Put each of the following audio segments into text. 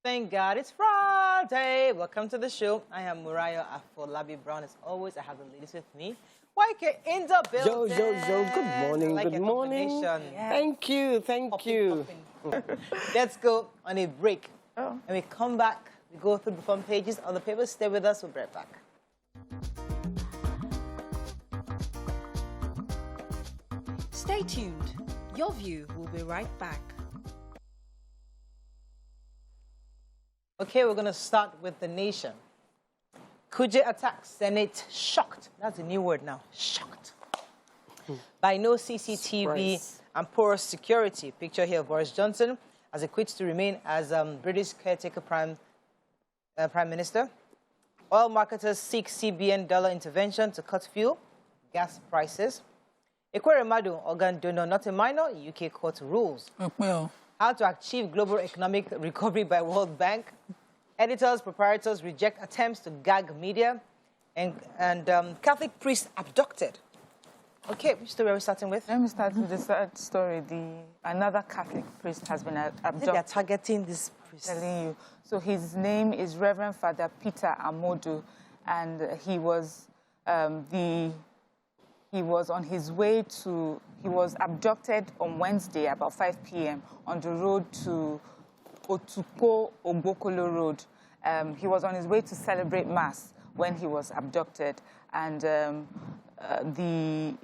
Thank God it's Friday. Welcome to the show. I am Muriah Afolabi Brown. As always, I have the ladies with me. YK in the building. Yo. Good morning. Like good morning. Yeah. Thank you. Popping. Let's go on a break. And we come back. We go through the front pages of the papers. Stay with us. We'll be right back. Stay tuned. Your View will be right back. Okay, we're going to start with the nation. Kuje attacks Senate shocked. That's a new word now. Shocked. By no CCTV and porous security. Picture here of Boris Johnson as he quits to remain as British caretaker Prime Minister. Oil marketers seek CBN dollar intervention to cut fuel, gas prices. Muhammadu organ donor not a minor, UK court rules. How to achieve global economic recovery by World Bank. Editors, proprietors reject attempts to gag media. And Catholic priest abducted. Okay, which story are we starting with? Let me start with the third story. Another Catholic priest has been abducted. They are targeting this priest. Telling you. So his name is Reverend Father Peter Amodu, and he was on his way to. He was abducted on Wednesday about 5 p.m. on the road to Otuko Ogbokolo Road. He was on his way to celebrate Mass when he was abducted, and the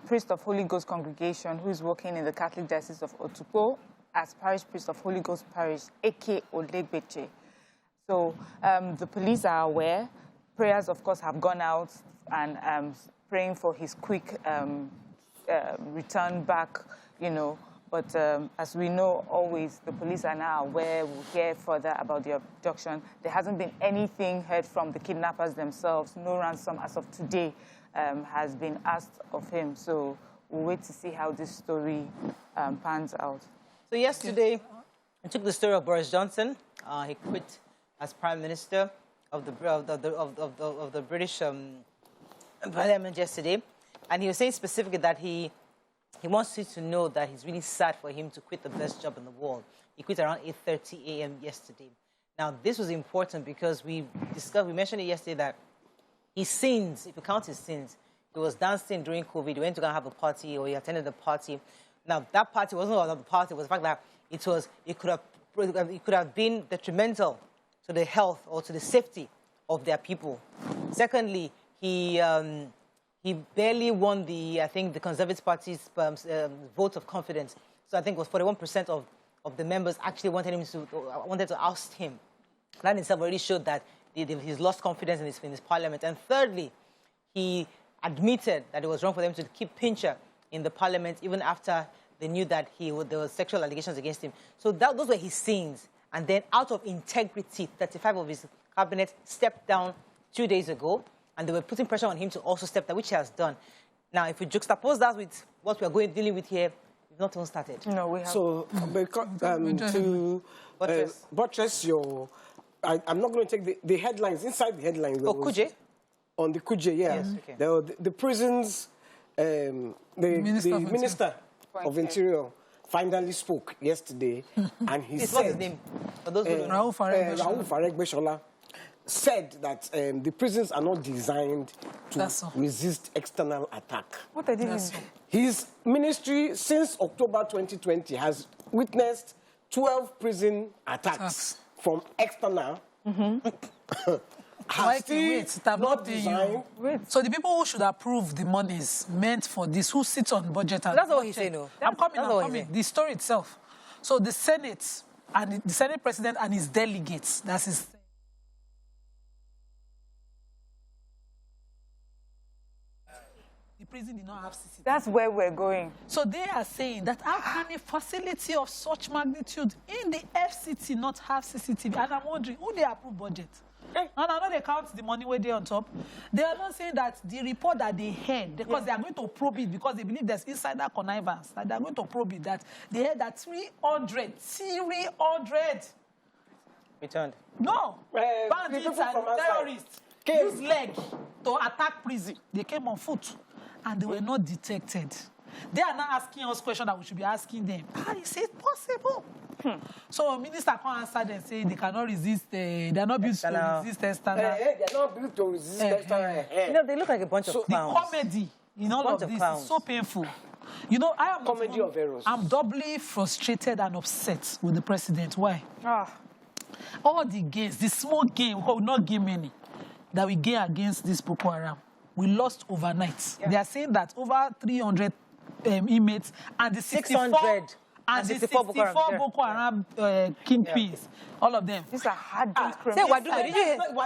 priest of Holy Ghost congregation, who is working in the Catholic Diocese of Otuko as parish priest of Holy Ghost Parish, A.K. Olegbeche. So the police are aware. Prayers, of course, have gone out and praying for his quick return back, you know. But as we know, always, the police are now aware. We'll hear further about the abduction. There hasn't been anything heard from the kidnappers themselves. No ransom as of today has been asked of him. So we'll wait to see how this story pans out. So yesterday, I took the story of Boris Johnson. He quit as Prime Minister of the British Parliament yesterday. And he was saying specifically that he wants you to know that it's really sad for him to quit the best job in the world. He quit around 8:30 a.m. yesterday. Now, this was important because we mentioned it yesterday that his sins, if you count his sins, he was dancing during COVID, he went to go and have a party, or he attended a party. Now, that party wasn't about the party, it was the fact that it could have been detrimental to the health or to the safety of their people. Secondly, he barely won I think the Conservative Party's vote of confidence. So I think it was 41% of the members actually wanted to oust him. That in itself already showed that he's lost confidence in his parliament. And thirdly, he admitted that it was wrong for them to keep Pincher in the parliament even after they knew that there were sexual allegations against him. So those were his sins. And then out of integrity, 35 of his cabinet stepped down 2 days ago. And they were putting pressure on him to also step down, which he has done. Now, if we juxtapose that with what we are dealing with here, we've not even started. No, we have. So, to buttress your... I'm not going to take the headlines. Inside the headlines... Kuje? On the Kuje, yeah. Yes, okay. The prisons... the Minister of Interior finally spoke yesterday, and he said... What's his name? For those who don't know. Raouf Aregbesola said that the prisons are not designed to resist external attack. What I did His ministry, since October 2020, has witnessed 12 prison attacks from external. So the people who should approve the monies meant for this, who sits on budget... That's what he's saying, no? I'm coming. The story itself. So the Senate, and the Senate President and his delegates, that's his... The prison did not have CCTV. That's where we're going. So they are saying that how can a facility of such magnitude in the FCT not have CCTV? And I'm wondering, who they approve budget? And I know they count the money where they're on top. They are not saying that the report that they heard, because they are going to probe it, because they believe there's insider connivance, that they are going to probe it, that they heard that 300 returned. No, bandits and terrorists use leg to attack prison. They came on foot and they were not detected. They are not asking us questions that we should be asking them. How is it possible? So minister can't answer them, say they cannot resist, they are not built to resist external. They are not built to resist external. You know, they look like a bunch of The clowns. comedy in all of this is so painful. You know, I am Comedy of errors. I'm doubly frustrated and upset with the president. Why? All the gains, the small gain, we will not gain many, that we gain against this Boko Haram, we lost overnight. They are saying that over 300 inmates and the 600 and the 64 Boko Haram kingpins, all of them. These are hardened Say criminals. Wadume, did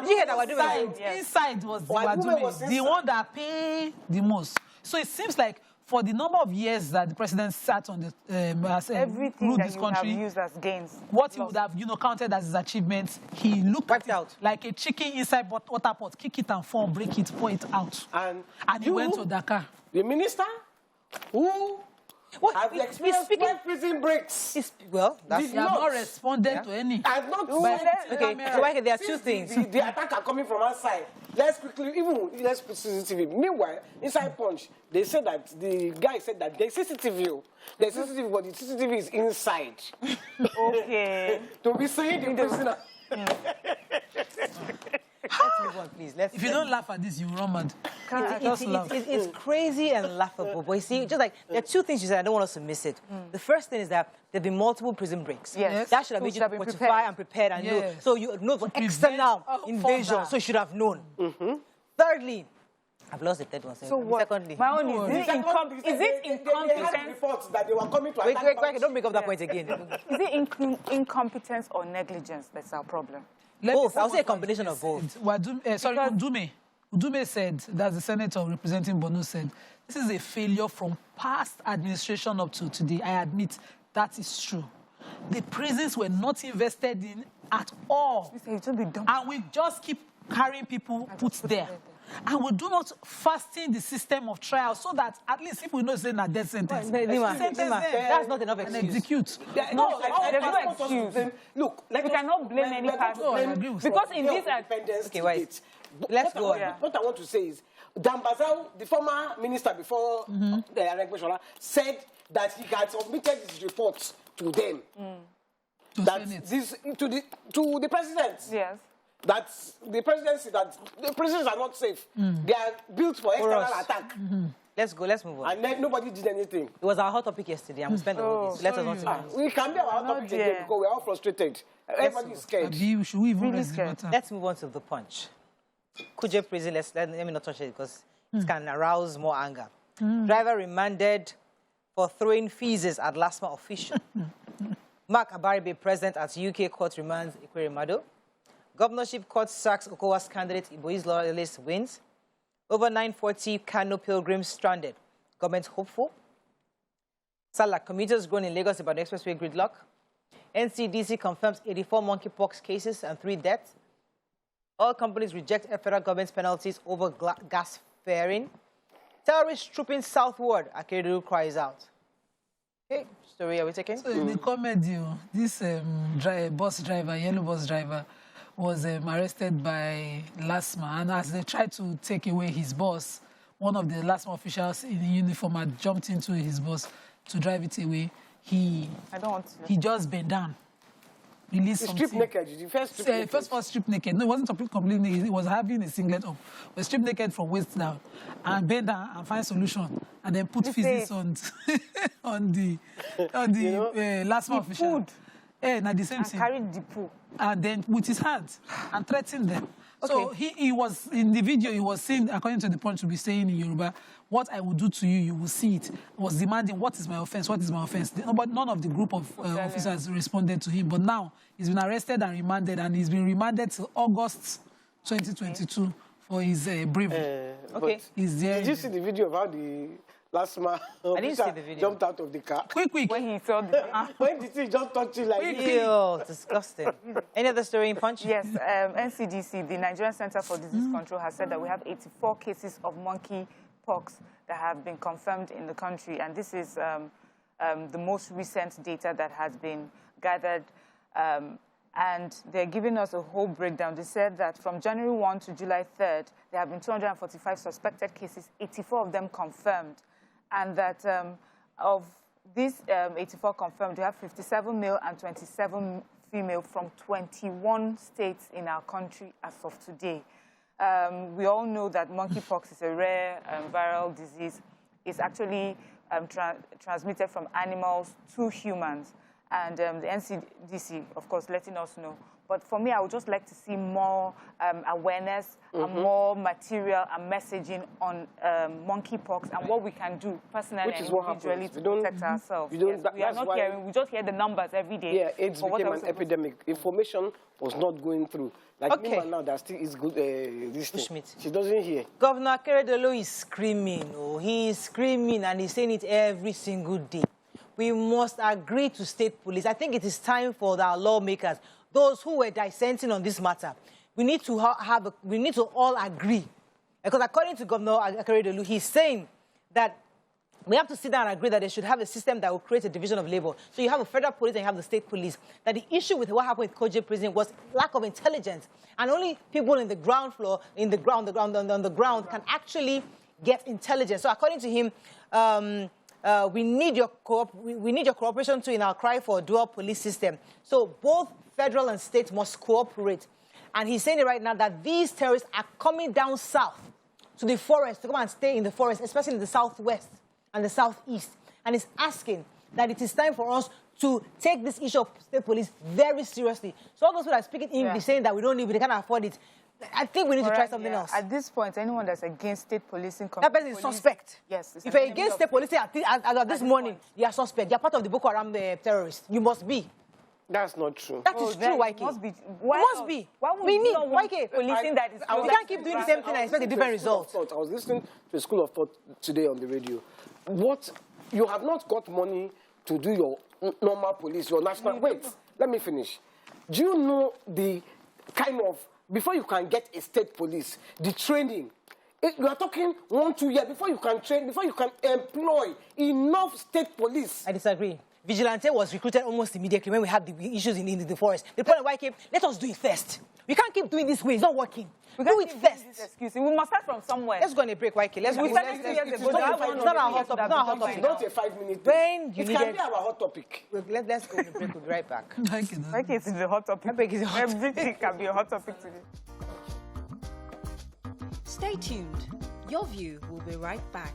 you hear that Wadume? Inside was the Wadume was Wadume, the one that paid the most. So it seems like for the number of years that the president sat on the Everything ruled that this you country, have used as gains. what he would have, counted as his achievements, he looked Wiped at it out. like a chicken inside water pot, kick it and fall, break it, pour it out. And he you, went to Dakar. the minister, who has experienced speaking- 12 prison breaks. Well, that's Did He has not. not responded to any. Has not But, sent okay, camera. so Mike, there are two Since things. The attack are coming from outside. Let's quickly, let's put CCTV. Meanwhile, inside Punch, they said that the guy said that there's CCTV. There's CCTV, but the CCTV is inside. Okay. To be saying the prisoner. Let's move on, please. If you don't laugh at this, you run mad. It's crazy and laughable. But you see, just like, there are two things you said, I don't want us to miss it. The first thing is that there have been multiple prison breaks. Yes. That should have made you Should have been fortify prepared. and prepared and know. Yes. So you know for prevent external invasion, further. so you should have known. Thirdly, I've lost the third one. So what? Secondly. My own is it Second, they had incompetence? reports that they were coming to Wait, attack Punch. don't make up that point again. Is it incompetence or negligence that's our problem? Both. I would say a combination of both. Udume said, that's the senator representing Borno said, this is a failure from past administration up to today. I admit that is true. The prisons were not invested in at all. It should be done. And we just keep carrying people put there. And we do not fasten the system of trial so that at least if we know it's a death sentence, sentence them That's not enough and excuse. execute. There's no excuse. Look, We cannot blame any party. I agree with Because you. in this Okay, wait. Let's go on. What I want to say is, Dambazao, the former minister before the Aregbesola, said that he had submitted his reports to them. To That Senate. this to the president. Yes. That the presidency that the prisons are not safe. They are built for external us. attack, Let's go. Let's move on. and then nobody did anything. It was our hot topic yesterday, and we spent the whole day. So let us not. We can be our topic again dear. because we're all frustrated. Everybody is scared. Should we even Really raise the scared. matter? Let's move on to the Punch. Kuje Prison, let me not touch it because it can arouse more anger. Driver remanded for throwing feces at LASMA official. Mark Abaribe present at UK court remands Ikweremadu. Governorship court sacks Okowa's candidate Iboi's loyalist wins. Over 940 Kano pilgrims stranded. Government hopeful. Salah, commuters grown in Lagos about the expressway gridlock. NCDC confirms 84 monkeypox cases and 3 deaths. All companies reject federal government's penalties over gas faring. Terrorists trooping southward, Akeredolu cries out. Okay, story are we taking? So in the comedy, this yellow bus driver, was arrested by LASMA, and as they tried to take away his bus, one of the LASMA officials in uniform had jumped into his bus to drive it away. I don't want to. He just bent down, released something. Strip naked. The first strip naked. First of all, stripped naked. No, it wasn't completely naked. He was having a singlet on. But stripped naked from waist down. And bend down and find solution. And then put physics on the LASMA official. Food. Not the same And thing. carried the pool. And then with his hands and threatened them. So he was, in the video, he was saying, according to the Punch, to be saying in Yoruba, what I will do to you, you will see it. He was demanding, what is my offense, what is my offense? But none of the group of officers responded to him. But now, he's been arrested and remanded, and he's been remanded till August 2022 for his bravery. Okay. He's there. Did you see the video of how the LASMA didn't see the video. jumped out of the car? Quick. When he saw the... When did he just touch it like this? Ew, disgusting. Any other story in Punch? Yes, NCDC, the Nigerian Center for Disease Control, has said that we have 84 cases of monkeypox that have been confirmed in the country. And this is the most recent data that has been gathered. And they're giving us a whole breakdown. They said that from January 1 to July 3rd, there have been 245 suspected cases, 84 of them confirmed. and that of these 84 confirmed, we have 57 male and 27 female from 21 states in our country as of today. We all know that monkeypox is a rare viral disease. It's actually transmitted from animals to humans. And the NCDC, of course, letting us know. But for me, I would just like to see more awareness and more material and messaging on monkeypox and what we can do personally and individually to protect ourselves. We are not hearing, we just hear the numbers every day. Yeah, AIDS became an epidemic. Information was not going through. Like me now, that still is good. This thing. She doesn't hear. Governor Akeredolu is screaming. Oh, he is screaming and he's saying it every single day. We must agree to state police. I think it is time for our lawmakers, those who were dissenting on this matter, we need to all agree. Because according to Governor Akeredolu, he's saying that we have to sit down and agree that they should have a system that will create a division of labor. So you have a federal police and you have the state police. That the issue with what happened with Kuje Prison was lack of intelligence. And only people in the ground floor, on the ground can actually get intelligence. So according to him, we need your cooperation too in our cry for a dual police system. So both federal and state must cooperate. And he's saying it right now that these terrorists are coming down south to the forest, to come and stay in the forest, especially in the southwest and the southeast. And he's asking that it is time for us to take this issue of state police very seriously. So all those who are speaking English saying that we don't need it, they can't afford it, I think we need to try something else. At this point, anyone that's against state policing... That person is suspect. Yes. If you're against state policing at this morning, you are suspect. You're part of the Boko Haram terrorists. You must be. That's not true. That is true, YK. Must be. Must be. We need YK. Policing that is... We can't keep doing the same thing and expect a different result. I was listening to a school of thought today on the radio. You have not got money to do your normal police, your national... Wait, let me finish. Do you know the kind of... Before you can get a state police, the training, you are talking 1-2 years before you can train, before you can employ enough state police. I disagree. Vigilante was recruited almost immediately when we had the issues in the forest. The point why came, let us do it first. We can't keep doing this way. It's not working. We do it first. Excuse me. We must start from somewhere. Let's go on a break, YK. Let's go. It's not our hot topic. It's not a 5-minute thing. It can be our hot topic. Let's go on a break. We'll be right back. YK is the hot topic. Everything can be a hot topic today. Stay tuned. Your View will be right back.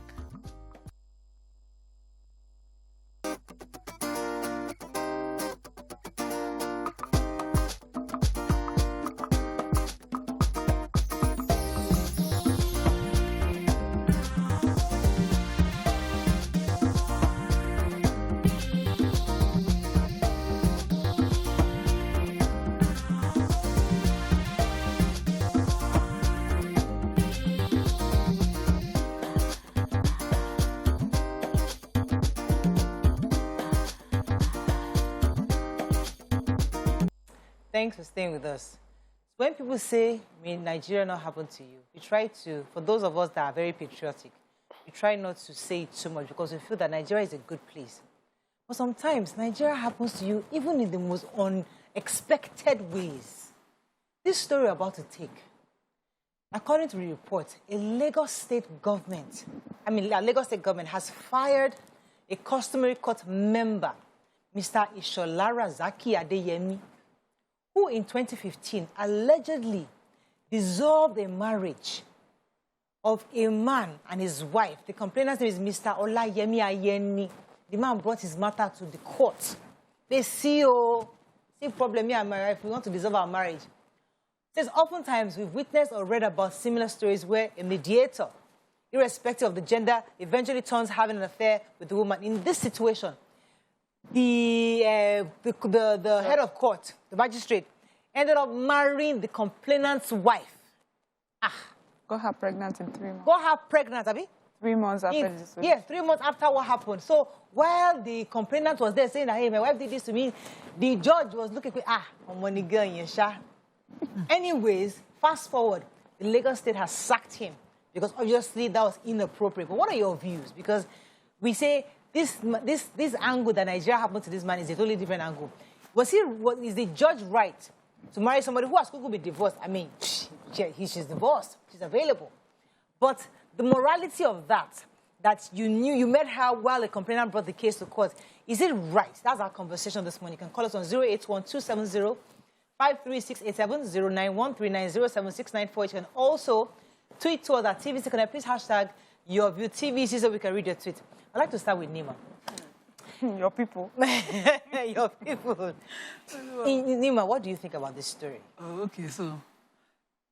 Thanks for staying with us. When people say, may Nigeria not happen to you, we try to, for those of us that are very patriotic, we try not to say it too much because we feel that Nigeria is a good place. But sometimes Nigeria happens to you even in the most unexpected ways. This story we're about to take, according to the report, a Lagos State government has fired a customary court member, Mr. Isholara Zaki Adeyemi, who in 2015 allegedly dissolved a marriage of a man and his wife. The complainant's name is Mr. Olayemi Ayeni. The man brought his matter to the court. They see problem, me and my wife, we want to dissolve our marriage. It says oftentimes we've witnessed or read about similar stories where a mediator, irrespective of the gender, eventually turns having an affair with the woman. In this situation, the head of court, the magistrate, ended up marrying the complainant's wife. Got her pregnant in 3 months. Got her pregnant, Abi? 3 months after this. Yeah, 3 months after what happened. So while the complainant was there saying that, hey, my wife did this to me, the judge was looking at, money girl, yesha. Anyways, fast forward, the Lagos State has sacked him because obviously that was inappropriate. But what are your views? Because we say this angle that Nigeria happened to this man is a totally different angle. Is the judge right to marry somebody who has going to be divorced? I mean, she's divorced. She's available. But the morality of that, that you met her while a complainant brought the case to court. Is it right? That's our conversation this morning. You can call us on 081-270-53687, 091-390-7694. You can also tweet to us at TVC Connect. Please hashtag your view TVC so we can read your tweet. I'd like to start with Nima. Your people. Your people. Nima, what do you think about this story? Oh, okay, so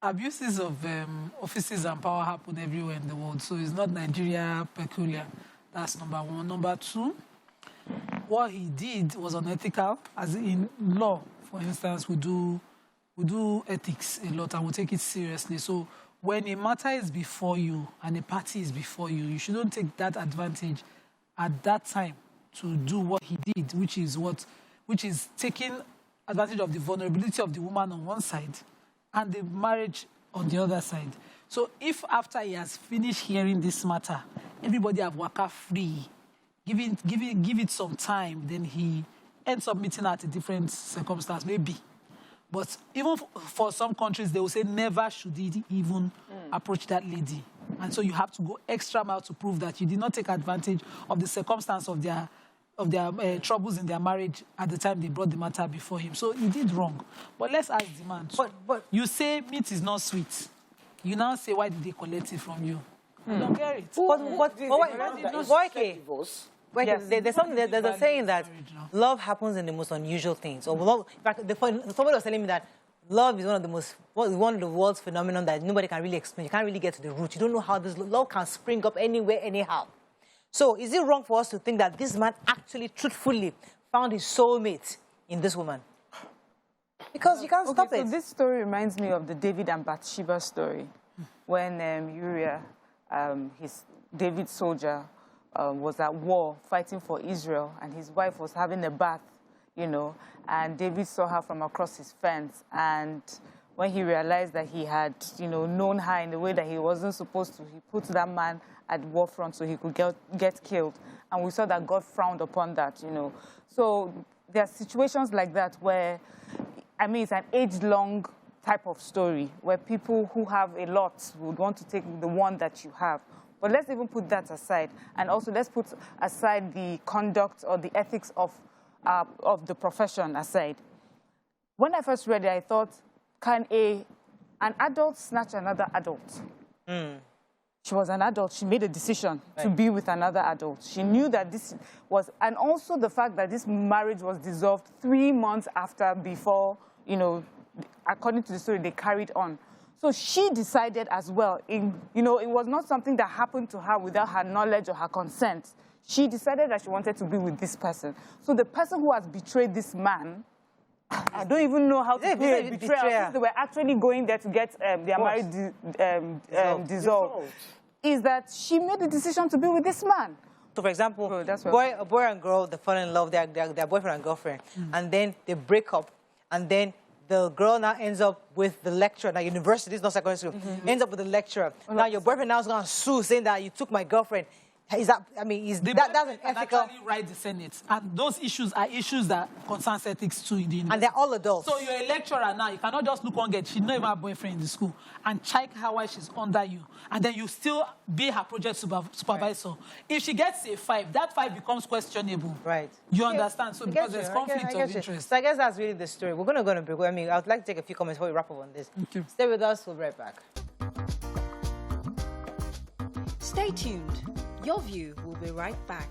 abuses of offices and power happen everywhere in the world, so it's not Nigeria peculiar. That's number one. Number two, what he did was unethical, as in law, for instance, we do ethics a lot and we take it seriously. So when a matter is before you and a party is before you, you shouldn't take that advantage at that time to do what he did, which is taking advantage of the vulnerability of the woman on one side and the marriage on the other side. So if after he has finished hearing this matter, everybody have waka free, give it some time, then he ends up meeting at a different circumstance, maybe. But even for some countries, they will say never should he even approach that lady. And so you have to go extra mile to prove that you did not take advantage of the circumstance of their troubles in their marriage at the time they brought the matter before him. So he did wrong. But let's ask the man. But you say meat is not sweet. You now say, why did they collect it from you? I don't get it. There's something, there's a saying that love happens in the most unusual things. Or love, in fact, somebody was telling me that love is one of the world's phenomenon that nobody can really explain. You can't really get to the root. You don't know how this love can spring up anywhere, anyhow. So is it wrong for us to think that this man actually, truthfully, found his soulmate in this woman? Because you can't stop it. So this story reminds me of the David and Bathsheba story, when Uriah, David's soldier, was at war fighting for Israel, and his wife was having a bath, and David saw her from across his fence, and when he realized that he had, known her in a way that he wasn't supposed to, he put that man at war front so he could get killed. And we saw that God frowned upon that, So there are situations like that where, it's an age-long type of story where people who have a lot would want to take the one that you have. But let's even put that aside. And also let's put aside the conduct or the ethics of the profession aside. When I first read it, I thought, can an adult snatch another adult? She was an adult. She made a decision to be with another adult. She knew that this was, and also the fact that this marriage was dissolved 3 months before, according to the story, they carried on. So she decided as well, it was not something that happened to her without her knowledge or her consent. She decided that she wanted to be with this person. So the person who has betrayed this man, I don't even know how to play a betrayal. They were actually going there to get their marriage dissolved. Is that she made the decision to be with this man. So, for example, a boy and girl, they fall in love, they're boyfriend and girlfriend, and then they break up, and then the girl now ends up with the lecturer. Now, university, this is not secondary school, ends up with the lecturer. Now, your boyfriend now is going to sue, saying that you took my girlfriend. Is that, that's an ethical... actually write the Senate. And those issues are issues that concern ethics too in the university. And they're all adults. So you're a lecturer now. You cannot just look on girl. She not even have a boyfriend in the school. And check her while she's under you. And then you still be her project supervisor. Right. If she gets a 5, that 5 becomes questionable. Right. You understand? So because there's conflict of interest. So I guess that's really the story. We're going to go on a break. I would like to take a few comments before we wrap up on this. Okay. Stay with us. We'll be right back. Stay tuned. Your View will be right back.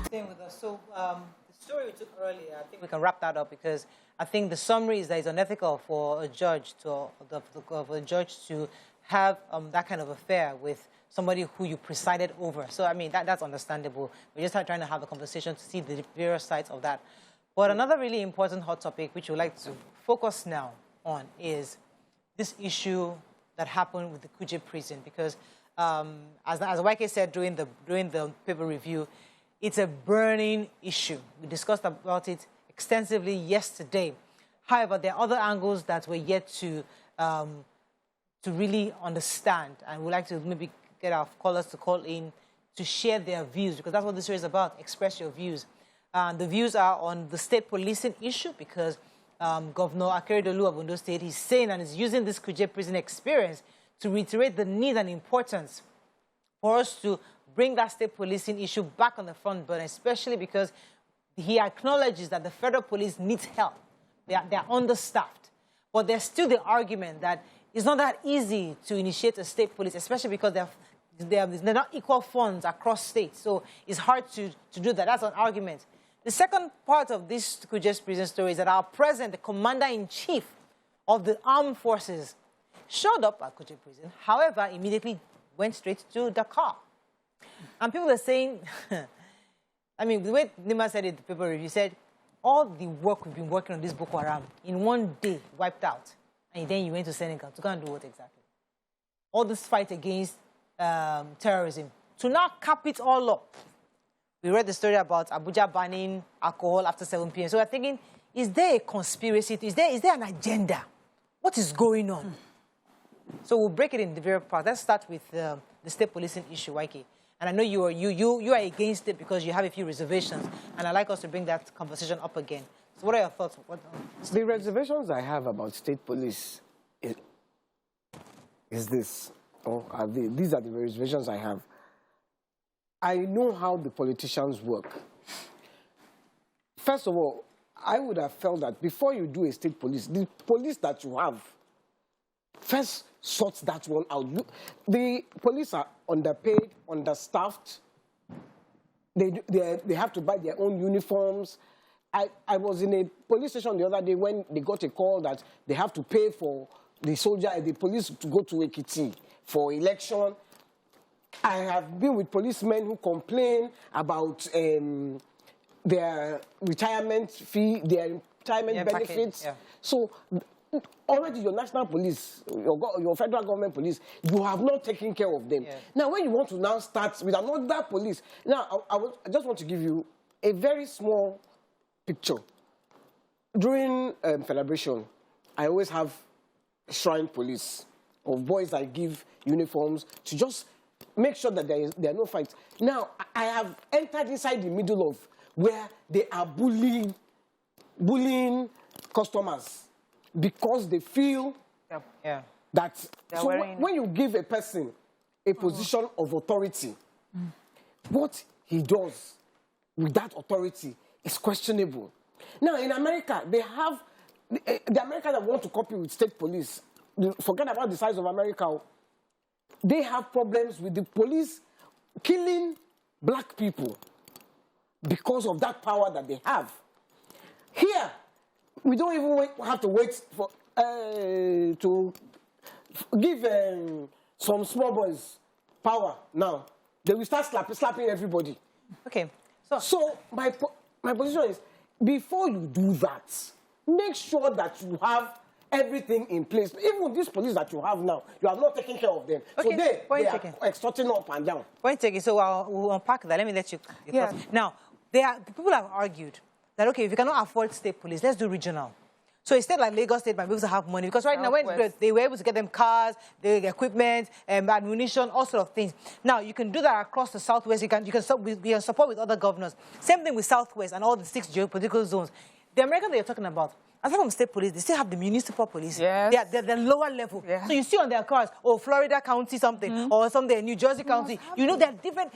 Staying with us. So the story we took earlier, I think we can wrap that up because I think the summary is that it's unethical for a judge to have that kind of affair with somebody who you presided over. So that's understandable. We're just trying to have a conversation to see the various sides of that. But another really important hot topic which we'd like to focus now on is this issue that happened with the Kuje Prison, because as YK said during the paper review, it's a burning issue. We discussed about it extensively yesterday. However, there are other angles that we're yet to really understand, and we'd like to maybe get our callers to call in to share their views, because that's what this story is about. Express your views. The views are on the state policing issue, because Governor Akeredolu of Ondo State. He's saying and is using this Kuje Prison experience to reiterate the need and importance for us to bring that state policing issue back on the front burner, especially because he acknowledges that the federal police needs help. They're understaffed. But there's still the argument that it's not that easy to initiate a state police, especially because they're not equal funds across states. So it's hard to do that. That's an argument. The second part of this Kuje Prison story is that our president, the commander-in-chief of the armed forces, showed up at Kuje Prison, however, immediately went straight to Dakar. And people are saying, I mean, the way Nima said it in the paper review, said, all the work we've been working on this Boko Haram in one day wiped out. And then you went to Senegal to go and do what exactly? All this fight against terrorism. To now cap it all up. We read the story about Abuja banning alcohol after 7 p.m. So we're thinking, is there a conspiracy? Is there an agenda? What is going on? So we'll break it in the various parts. Let's start with the state policing issue, YK. And I know you are against it because you have a few reservations, and I'd like us to bring that conversation up again. So what are your thoughts? The reservations I have about state police is this, these are the reservations I have. I know how the politicians work. First of all, I would have felt that before you do a state police, the police that you have, first sort that one out. The police are underpaid, understaffed. They have to buy their own uniforms. I was in a police station the other day when they got a call that they have to pay for the police to go to Ekiti for election. I have been with policemen who complain about their retirement fee, their retirement benefits. Yeah. So already your national police, your federal government police, you have not taken care of them. Yeah. Now, when you want to now start with another police, now I just want to give you a very small picture. During celebration, I always have shrine police of boys I give uniforms to just make sure that there are no fights. Now, I have entered inside the middle of where they are bullying customers because they feel that. So when you give a person a position of authority, what he does with that authority is questionable. Now, in America, they have the Americans that want to copy with state police. Forget about the size of America. They have problems with the police killing black people because of that power that they have. Here, we don't even have to wait for to give some small boys power now. They will start slapping everybody. Okay. So my position is, before you do that, make sure that you have everything in place. Even these police that you have now, you have not taken care of them. Okay. So they are extorting up and down. Point taken. So we'll unpack that. Let me let you. Now, people have argued that, okay, if you cannot afford state police, let's do regional. So a state like Lagos State might be able to have money. Because right now, when they were able to get them cars, the equipment, ammunition, all sorts of things. Now, you can do that across the Southwest. You can be in support with other governors. Same thing with Southwest and all the 6 geopolitical zones. The American that you're talking about, aside from state police, they still have the municipal police. Yes. They're the lower level. Yeah. So you see on their cars, Florida County something, or something, New Jersey County. You know, they're different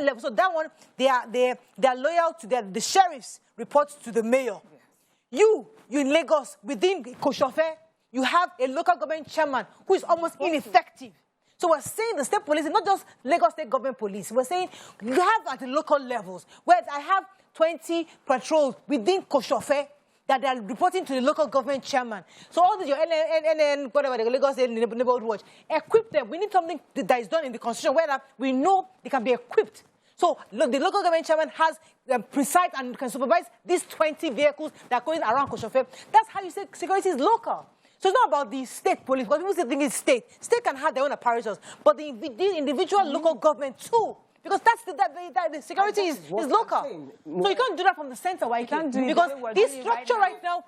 levels. So that one, they're loyal to the sheriffs report to the mayor. You in Lagos, within Koshofe, you have a local government chairman who is almost ineffective. So we're saying the state police is not just Lagos State government police. We're saying you have at the local levels, where I have 20 patrols within Koshofe that they are reporting to the local government chairman. So all this, your NN, whatever, the Lagos State Neighborhood Watch, equip them. We need something that is done in the constitution where we know they can be equipped. So look, the local government chairman has preside and can supervise these 20 vehicles that are going around Koshofe. That's how you say security is local. So it's not about the state police, because people still think it's state. State can have their own apparatus, but the individual local government too. Because the security is local. So you can't do that from the center, why you can't do it. Because this structure right now,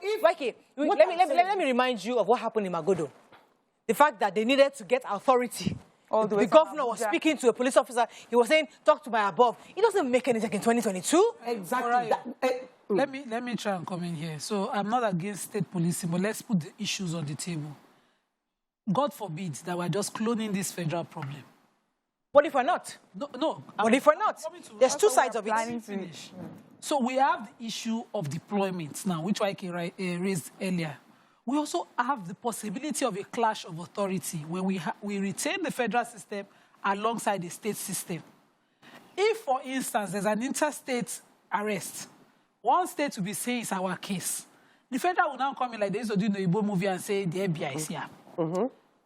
let me remind you of what happened in Magodo. The fact that they needed to get authority. The governor was speaking to a police officer. He was saying, talk to my above. It doesn't make anything in 2022. Exactly. let me try and come in here. So I'm not against state policing, but let's put the issues on the table. God forbid that we're just cloning this federal problem. What if we're not? No. What if we're not? There's two sides of it. Finish. So we have the issue of deployment now, which I raised earlier. We also have the possibility of a clash of authority when we retain the federal system alongside the state system. If, for instance, there's an interstate arrest, one state will be saying it's our case. The federal will now come in like they used to do in the Igbo movie and say the FBI is here.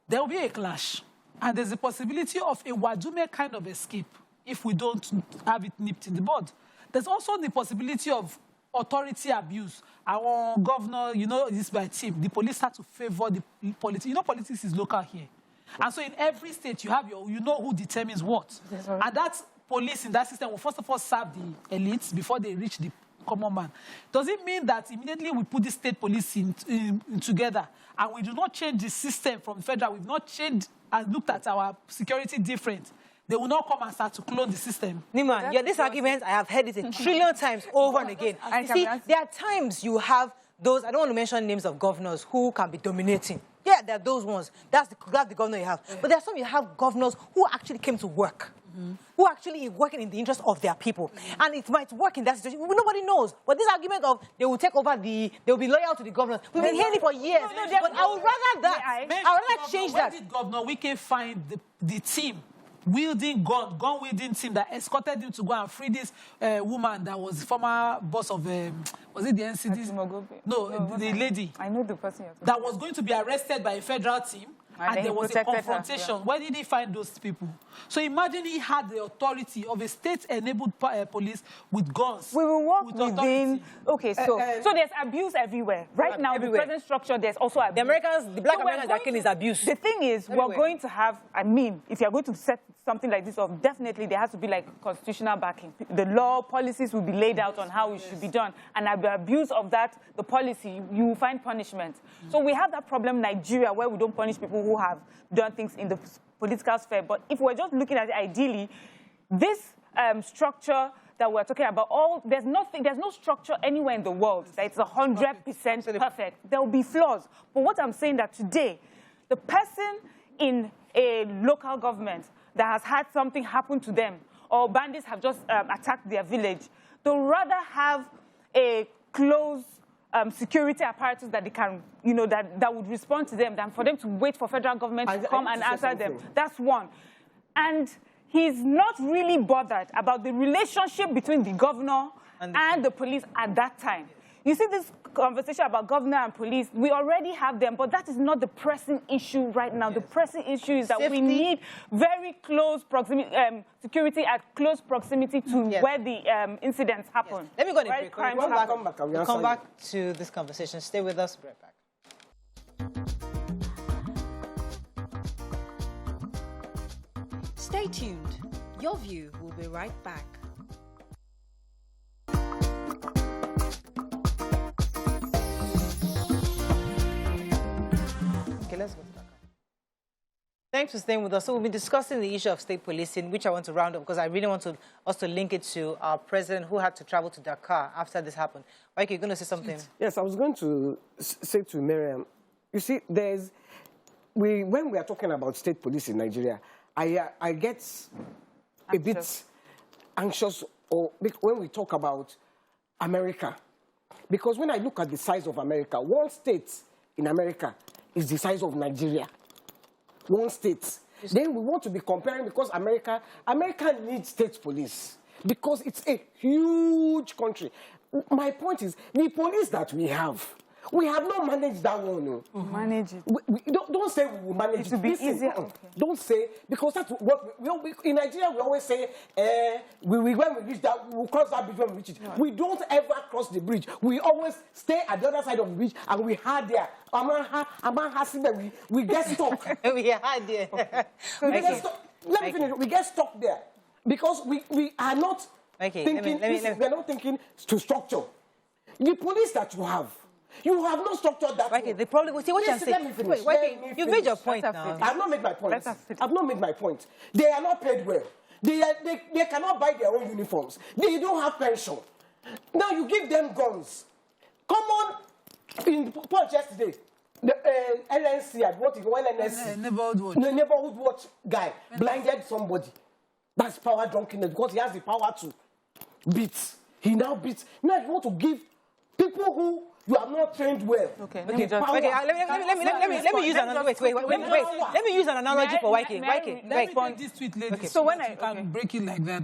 There will be a clash. And there's a possibility of a Wadume kind of escape if we don't have it nipped in the bud. There's also the possibility of authority abuse. Our governor, this by team, the police start to favor the politics. Politics is local here. And so in every state, you have who determines what. And that police in that system will first of all serve the elites before they reach the common man. Does it mean that immediately we put the state police in together and we do not change the system from federal, we've not changed and looked at our security different, they will not come and start to clone the system? Nima, this argument, I have heard it a trillion times over and again. You see, there are times you have those, I don't want to mention names of governors who can be dominating. Yeah, there are those ones. That's the governor you have. But there are some you have governors who actually came to work. Who actually is working in the interest of their people. And it might work in that situation. Nobody knows. But this argument of they will take over they will be loyal to the governors, we've been hearing it for years. But I would rather that. I would rather change that. Where did Governor Wike find the team, wielding gun-wielding team that escorted him to go and free this woman that was former boss of, was it the NCD? No, the lady. I know the person. That was going to be arrested by a federal team. And there was a confrontation. Where did he find those people? So imagine he had the authority of a state-enabled police with guns. We will work within... Okay, so there's abuse everywhere. Right now, the present structure, there's also abuse. The black Americans are killing is abuse. The thing is, we're going to have... if you're going to set something like this up, definitely there has to be like constitutional backing. The law, policies will be laid out on how it should be done. And at the abuse of that, the policy, you will find punishment. So we have that problem in Nigeria where we don't punish people who have done things in the political sphere. But if we're just looking at it ideally, this structure that we're talking about, there's no structure anywhere in the world that it's 100% perfect. There will be flaws. But what I'm saying that today, the person in a local government that has had something happen to them, or bandits have just attacked their village, they'll rather have a close security apparatus that they can, that would respond to them than for them to wait for federal government to come and answer them. That's one. And he's not really bothered about the relationship between the governor and the police at that time. You see this conversation about governor and police, we already have them, but that is not the pressing issue right now. The pressing issue is that we need very close proximity, security at close proximity to where the incidents happen. Let me go to crimes happen. We'll come back to this conversation. Stay with us. Be right back. Stay tuned. Your View will be right back. Okay, let's go to Dakar. Thanks for staying with us. So we've been discussing the issue of state policing, which I want to round up because I really want us to link it to our president who had to travel to Dakar after this happened. Mike, you're going to say something? Yes, I was going to say to Miriam, you see, when we are talking about state police in Nigeria, I get a bit anxious when we talk about America. Because when I look at the size of America, one state in America is the size of Nigeria. One state. Then we want to be comparing because America needs state police because it's a huge country. My point is, the police that we have not managed that one. No. Manage it. Don't say we will manage it. To be easier. Okay. Don't say, because that's what in Nigeria we always say, when we reach that, we will cross that bridge when we reach it. Right. We don't ever cross the bridge. We always stay at the other side of the bridge and we hard there. We get stuck. We hard there. Let me finish. We get stuck there because we are not thinking. We're not thinking to structure. The police that you have no structure that okay, the problem, see what you're saying. Let me finish. You've made your point now. I have not made my point. I've not made my point. They are not paid well. They cannot buy their own uniforms. They don't have pension. Now you give them guns. Come on, in Punch yesterday, the LNC, what is LNC? Neighborhood watch. The neighborhood watch guy blinded somebody. That's power drunkenness because he has the power to beat. He now beats. Now you want to give people who you have not trained well. Okay, Let me use an analogy. Let me use an analogy for YK. Let me take this tweet, ladies. Okay. So when I can break it like that,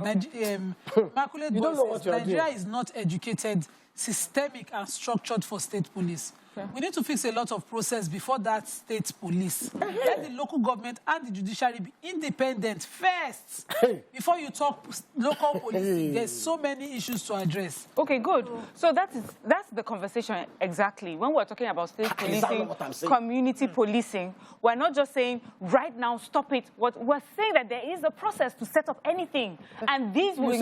Immaculate You don't know what you are Nigeria doing. is not educated, systemic, and structured for state police. We need to fix a lot of process before that state police. Let the local government and the judiciary be independent first before you talk local policing. There's so many issues to address. Okay, good. So that's the conversation exactly. When we're talking about state policing, community policing, we're not just saying right now stop it. We're saying that there is a process to set up anything, and these will.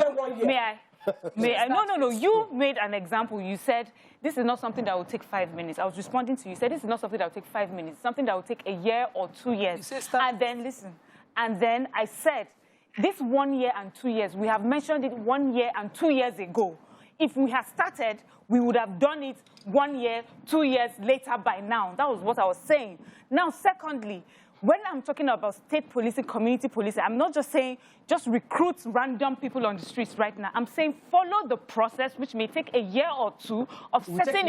May I? No. You made an example. You said this is not something that will take 5 minutes. I was responding to you. You said this is not something that will take 5 minutes. Something that will take a year or 2 years. And then listen. And then I said this 1 year and 2 years. We have mentioned it 1 year and 2 years ago. If we had started, we would have done it 1 year, 2 years later by now. That was what I was saying. Now, secondly, when I'm talking about state policing, community policing, I'm not just saying just recruit random people on the streets right now. I'm saying follow the process, which may take a year or two of setting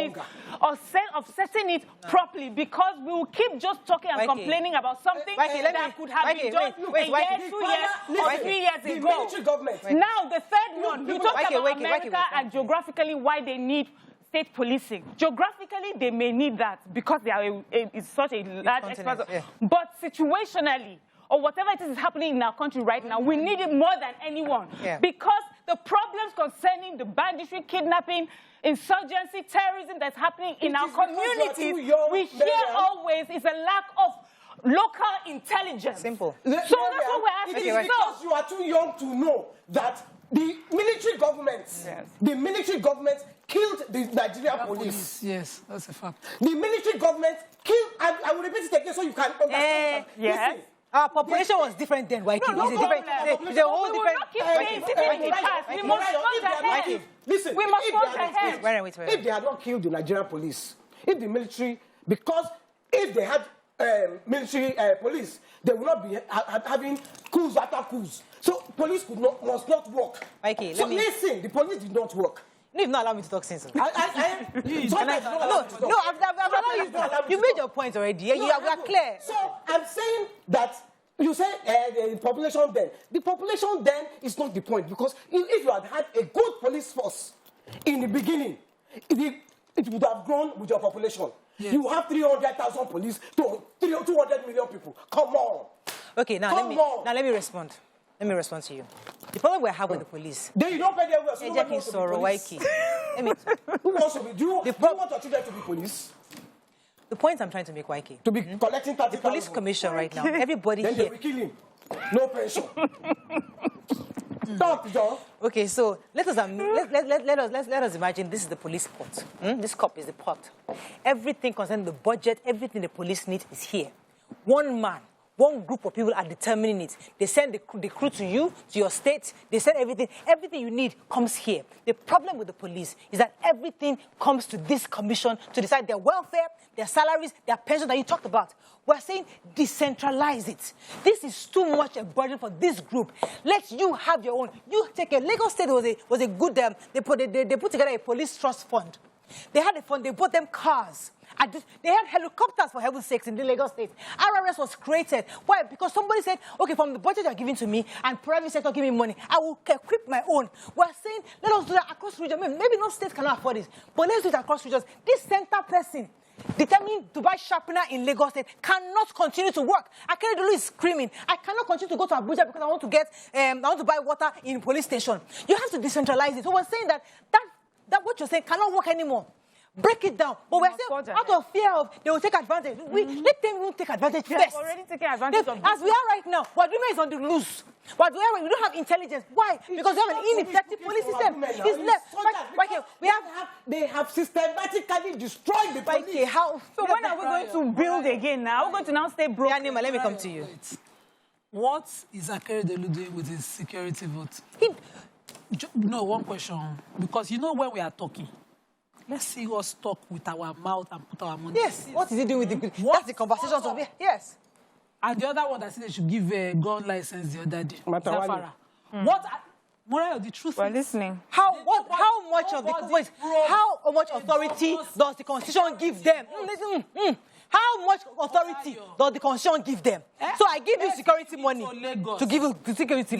it properly, because we will keep just talking and complaining about something that could have been done a year, 2 years, or 3 years ago. The military government. Now, the third one, you talk about America and geographically why they need state policing. Geographically, they may need that because they are it's such a large expanse. Yeah. But situationally, or whatever it is happening in our country right now, we need it more than anyone. Yeah. Because the problems concerning the banditry, kidnapping, insurgency, terrorism that's happening in our communities, we hear always is a lack of local intelligence. Simple. So that's what we're asking. It is because you are too young to know that the military government killed the Nigerian police. Yes, that's a fact. The military government killed, I will repeat it again so you can understand. Yes. Listen, our population was different then, YK. No, It's different. The whole we will different. not keep saying sitting in the past. We must forge ahead. Listen, we must forge ahead. If they had not killed the Nigerian police, if the military, because if they had military police, they would not be having coups after coups. So police must not work. YK, listen, the police did not work. You've not allowed me to talk since. You made your point already. We are clear. So I'm saying that you say the population then. The population then is not the point, because if you had a good police force in the beginning, it would have grown with your population. Yes. You have 300,000 police to 200 million people. Come on. Okay, now let me respond. Let me respond to you. The problem we have with the police. Then you don't pay their well. Who wants to be? Do you want your children to be police? The point I'm trying to make, YK. To be collecting 30,000. The police commission right now. Everybody then here. They will kill him. No pension. Stop, John. Okay, so let us imagine this is the police pot. This cup is the pot. Everything concerning the budget, everything the police need is here. One man. One group of people are determining it. They send the crew to you, to your state. They send everything. Everything you need comes here. The problem with the police is that everything comes to this commission to decide their welfare, their salaries, their pensions that you talked about. We're saying decentralize it. This is too much a burden for this group. Let you have your own. You take a Lagos State was a good. They put together a police trust fund. They had a fund. They bought them cars. They had helicopters, for heaven's sakes, in the Lagos State. RRS was created. Why? Because somebody said, okay, from the budget you're giving to me and private sector give me money, I will equip my own. We're saying, let us do that across regions. Maybe no state cannot afford this, but let's do it across regions. This center person determining to buy sharpener in Lagos State cannot continue to work. Akeredolu is screaming, I cannot continue to go to Abuja because I want to buy water in police station. You have to decentralize it. So we're saying that what you're saying cannot work anymore. Break it down. But we're saying, out of fear of they will take advantage. Let them take advantage first. They're already taking advantage of this. As we are right now, Waduma is on the loose. We don't have intelligence. Why? Because we have an ineffective police system. It's left. They have systematically destroyed the police. So when are we going to build again now? We're going to now stay broke. Yanima, let me come to you. What is Akeredolu doing with his security vote? one question. Because you know when we are talking, let's see us talk with our mouth and put our money. Yes. What is he doing with the... That's the conversation. Yes. And the other one that said they should give a gun license the other day. Matawali. What... Moral, the truth We're is... listening. How much authority does the Constitution give them? How much authority does the Constitution give them? So I give you security money to give you the security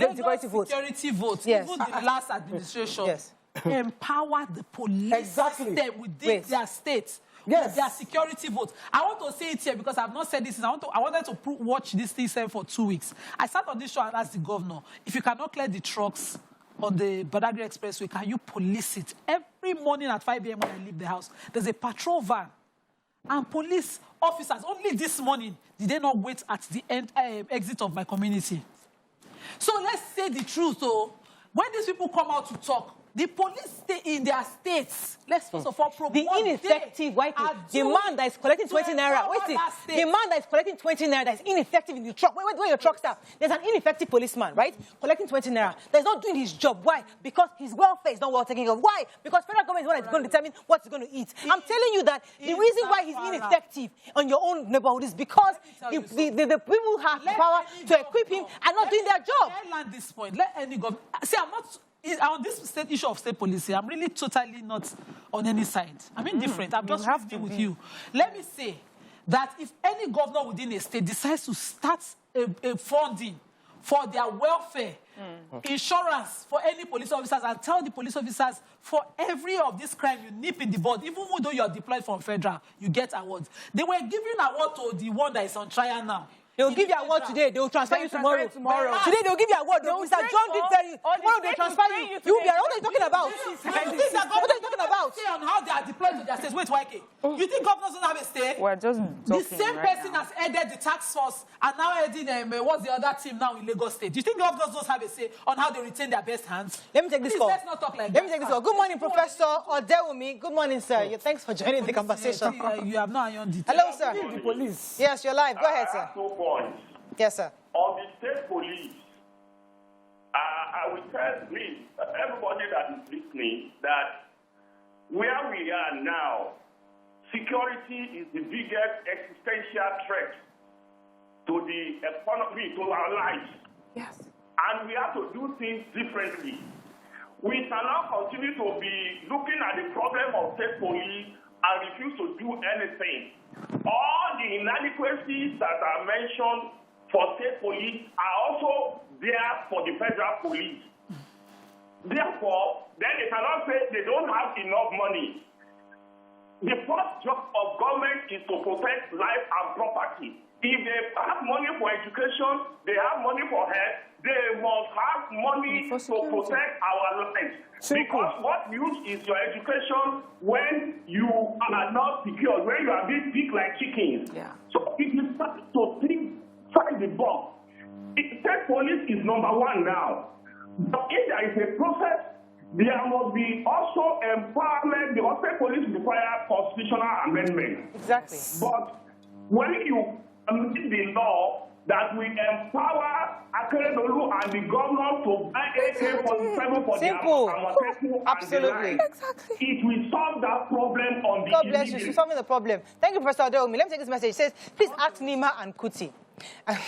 vote. Security vote. Yes. Even the last administration. Yes. Empower the police system within their states. Yes. Their security vote. I want to say it here because I've not said this. I wanted to watch this thing for 2 weeks. I sat on this show and asked the governor, if you cannot clear the trucks on the Badagry Expressway, can you police it? Every morning at 5 a.m. when I leave the house, there's a patrol van. And police officers, only this morning, did they not wait at the exit of my community? So let's say the truth, though. When these people come out to talk, the police stay in their states. Let's first of all promote the ineffective the man that is collecting 20 naira. The man that is collecting 20 naira that is ineffective in the truck. Where your trucks are? There's an ineffective policeman, right? Collecting 20 naira. That's not doing his job. Why? Because his welfare is not well taken care of. Why? Because federal government is the one that's going to determine what he's going to eat. I'm telling you that the reason why he's ineffective on your own neighborhood is because the people who have the power to equip him are not doing their job. Let land this point. Let any government... See, I'm not... On this issue of state policy, I'm really totally not on any side. I'm indifferent. I'm just having with you. Let me say that if any governor within a state decides to start a funding for their welfare, insurance for any police officers, and tell the police officers for every of this crime you nip in the bud, even though you're deployed from federal, you get awards. They were giving award to the one that is on trial now. They will give you a word today. They will transfer you tomorrow. Today they will give you a word. Mr. John did tell you. Tomorrow they will transfer you. You will be. What are you talking about? What are you talking about? Say on how they are deployed to their states. Wait, YK. You think governors don't have a say? We're just the same person has headed the task force and now heading what's the other team now in Lagos State. Do you think governors don't have a say on how they retain their best hands? Let me take this call. Let's not talk like that. Let me take this call. Good morning, Professor Odewumi. Good morning, sir. Thanks for joining the conversation. You have not ironed it. Hello, sir. The police. Yes, you're live. Go ahead, sir. 2 points. Yes, sir. On the state police, I will tell everybody that is listening that where we are now, security is the biggest existential threat to the economy, to our lives. Yes. And we have to do things differently. We cannot continue to be looking at the problem of state police and refuse to do anything. All the inadequacies that are mentioned for state police are also there for the federal police. Therefore, then they cannot say they don't have enough money. The first job of government is to protect life and property. If they have money for education, they have money for health, they must have money to protect our lives. Because what use is your education when you are not secure, when you are being picked like chickens? Yeah. So it is time to think outside the box. State police is number one now. But if there is a process, there must be also empowerment. The state police require constitutional amendment. Exactly. But when you amend the law that will empower Akeredolu and the governor to buy AK-47 for Simple. Absolutely. Exactly. It will solve that problem on the God bless you. Solving the problem. Thank you, Professor Odewumi. Let me take this message. It says, please ask Nima and Kuti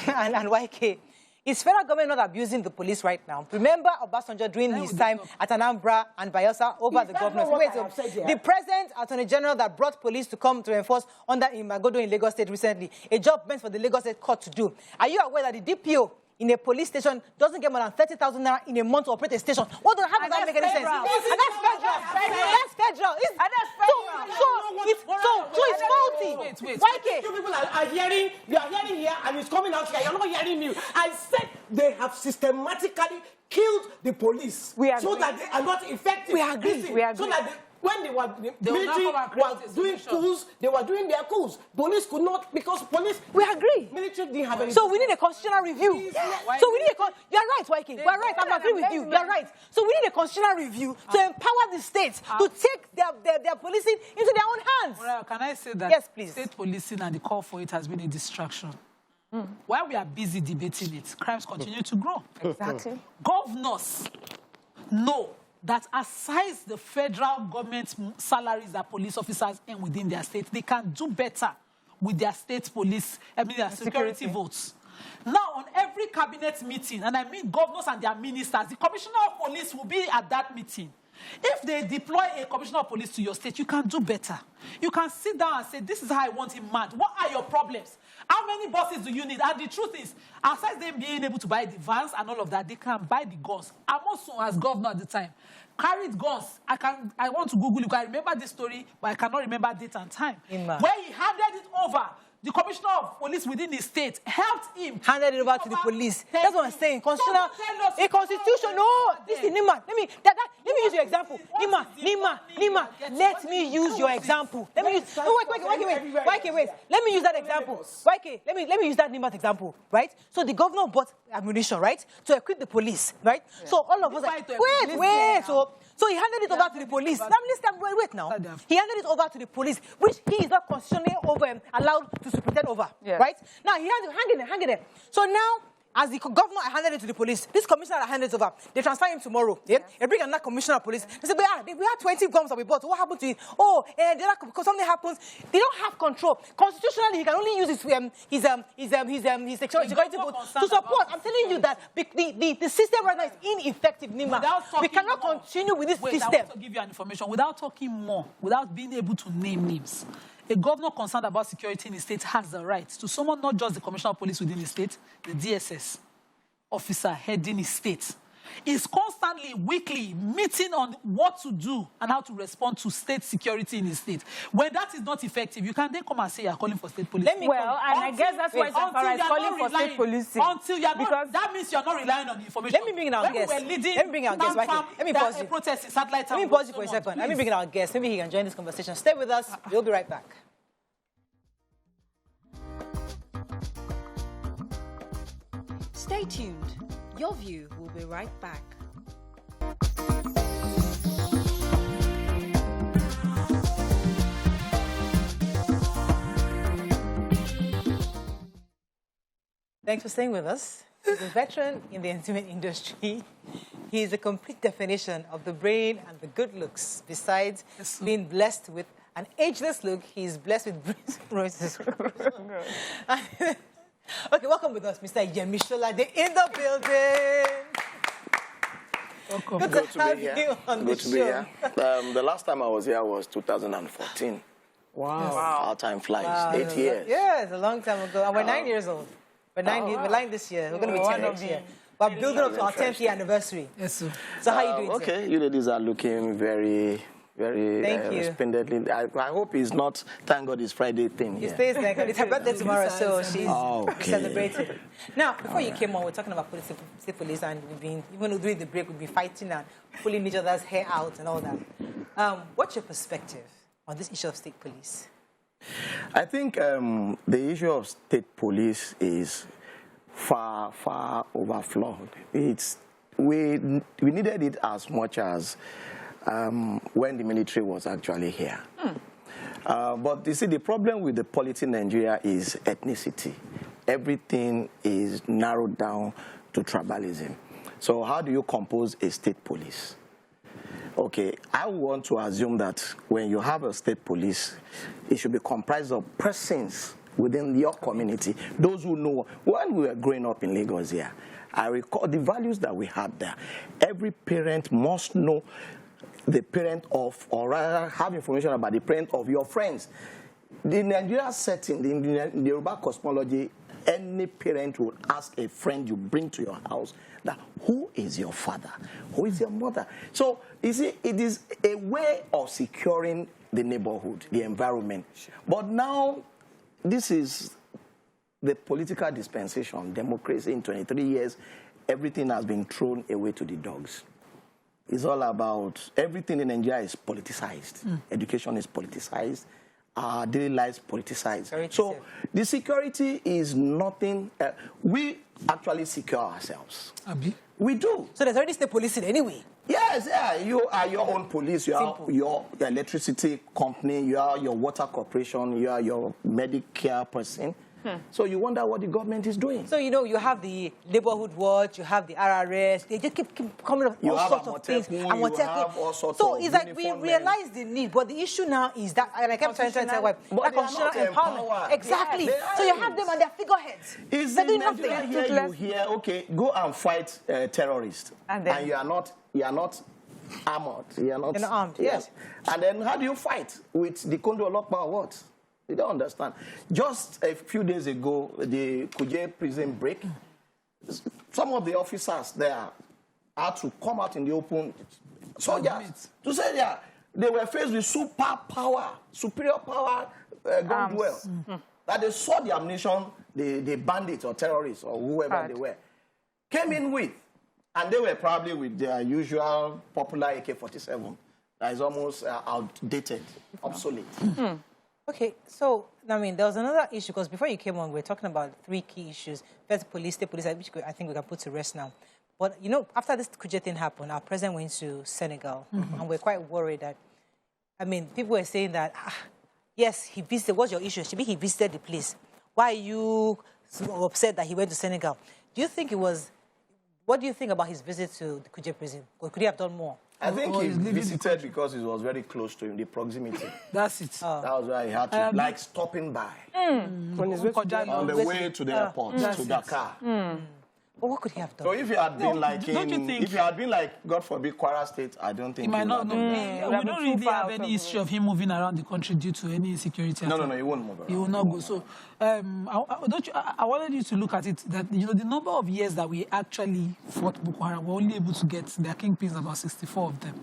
and YK. Is federal government not abusing the police right now? Remember Obasanjo during his time at Anambra and Bayelsa over the governors. The present Attorney General that brought police to come to enforce under Imagodo in Lagos State recently, a job meant for the Lagos State court to do. Are you aware that the DPO in a police station doesn't get more than 30,000 naira in a month to operate a station? How does that make any sense? And that's federal. That's federal. So it's faulty. Wait. You people are hearing, you are hearing here and it's coming out here. You're not hearing me. I said they have systematically killed the police so that they are not effective. We agree. So that when they were the military was doing coups, they were doing their coups. Police could not, because police... We agree. Military didn't have any... So we need a constitutional review. So we need a... You're right, YK. You're right. I'm agreeing with you. You're right. So we need a constitutional review to empower the states to take their policing into their own hands. Well, can I say that yes, please. State policing and the call for it has been a distraction? While we are busy debating it, crimes continue to grow. Exactly. Governors know that aside the federal government salaries that police officers earn within their state, they can do better with their state police, their security votes. Now, on every cabinet meeting, and I mean governors and their ministers, the commissioner of police will be at that meeting. If they deploy a commissioner of police to your state, you can do better. You can sit down and say, this is how I want him manned. What are your problems? How many buses do you need? And the truth is, aside them being able to buy the vans and all of that, they can buy the guns. I'm also, as governor at the time, carried guns. I want to Google it. I remember this story, but I cannot remember date and time. Where he handed it over. The commissioner of police within the state helped him. Handed it over to the police. That's what I'm saying. Constitutional, a constitution. No, listen, Nima. Let me use your example. Nima. Let me use your example. Let me use. No, wait. Let me use that example. Let me use that Nima's example, right? So the governor bought ammunition, right, to equip the police, right? Yeah. So all of us. Wait. So he handed it over to the police. Wait now. He handed it over to the police, which he is not constitutionally allowed to superintend over, right? Now he has to hang it. So now, as the governor handed it to the police, this commissioner handed it over. They transfer him tomorrow. Yeah? They bring another commissioner of police. They say, we had 20 guns that we bought. What happened to it? Oh, because something happens. They don't have control. Constitutionally, he can only use his security vote to support. I'm telling you that the system right now is ineffective, Nima. We cannot continue with this system. I want to give you an information without talking more, without being able to name names. A governor concerned about security in the state has the right to summon not just the commissioner of police within the state, the DSS officer heading his state. Is constantly, weekly, meeting on what to do and how to respond to state security in the state. When that is not effective, you can then come and say you're calling for state police. I guess that's why Zamfara is calling for state policing. Until you're not, that means you're not relying on the information. Let me bring in our guest. Let me bring in our guest. Let me pause you. Let me pause you for a second. Let me bring in our guest. Maybe he can join this conversation. Stay with us. We'll be right back. Stay tuned. Your View will be right back. Thanks for staying with us. He's a veteran in the entertainment industry. He is a complete definition of the brain and the good looks. Besides being blessed with an ageless look, he is blessed with bruises. Okay, welcome with us, Mr. Yemishola. They're in the building. Welcome. Good to be here. Good to be here. The last time I was here was 2014. Wow. Our time flies. 8 years. Yeah, it's a long time ago. And we're 9 years old. We're 9 this year. We're going to be 10 next year. We're building up to our 10th year anniversary. Yes, sir. So how are you doing, okay, you ladies are looking very splendidly. I hope it's not, thank God it's Friday thing. It stays like it's her birthday tomorrow, so she's celebrating. Now, before you came on, we're talking about state police, and we've been, even during the break, we've been fighting and pulling each other's hair out and all that. What's your perspective on this issue of state police? I think the issue of state police is far overflowed. We needed it as much as when the military was actually here. But you see, the problem with the polity in Nigeria is ethnicity. Everything is narrowed down to tribalism. So how do you compose a state police? Okay, I want to assume that when you have a state police, it should be comprised of persons within your community. Those who know, when we were growing up in Lagos here, I recall the values that we had there. Every parent must know the parent of, or rather have information about the parent of your friends. The Nigerian setting, in the Yoruba cosmology, any parent will ask a friend you bring to your house that who is your father? Who is your mother? So, you see, it is a way of securing the neighborhood, the environment. But now, this is the political dispensation, democracy in 23 years, everything has been thrown away to the dogs. It's all about, everything in Nigeria is politicized. Education is politicized. Our daily lives politicized. So the security is nothing. We actually secure ourselves. We do. So there's already state policing anyway. Yes, yeah. You are your own police. You are your electricity company. You are your water corporation. You are your Medicare person. So you wonder what the government is doing. So, you know, you have the neighborhood watch, you have the RRS, they just keep coming up with all sorts of things. You have all sorts so of it's like we realize the need, but the issue now is that, and I kept trying to tell that constitutional empowerment. Exactly. Yes. So you have them and their figureheads. They're doing nothing. Here you hear, okay, go and fight terrorists, and you are not armored. You are not armed. Yes. And then how do you fight with the Convoy or what? You don't understand. Just a few days ago, the Kuje Prison break, some of the officers there had to come out in the open, soldiers, to say they were faced with superior power, gone well. That they saw the ammunition, the bandits or terrorists or whoever they were, came in with, and they were probably with their usual popular AK-47 that is almost outdated, obsolete. Okay, so, I mean, there was another issue, because before you came on, we were talking about 3 key issues. First, police, state police, which I think we can put to rest now. But, you know, after this Kuje thing happened, our president went to Senegal, and we're quite worried that, I mean, people were saying that, yes, he visited, what's your issue? Maybe he visited the place. Why are you so upset that he went to Senegal? Do you think it was, what do you think about his visit to the Kuje prison? Or could he have done more? I think he visited because it was very close to him, the proximity. That's it. That was why he had to, like, stopping by. On the way to the airport, to Dakar. But what could he have done? So if he had been if he had been like, God forbid, Kwara State, I don't think he might not. We don't really have any history of him moving around the country due to any insecurity. No, he won't move around. He will not go. So, I wanted you to look at it that, you know, the number of years that we actually fought Boko Haram, we're only able to get their kingpins, about 64 of them.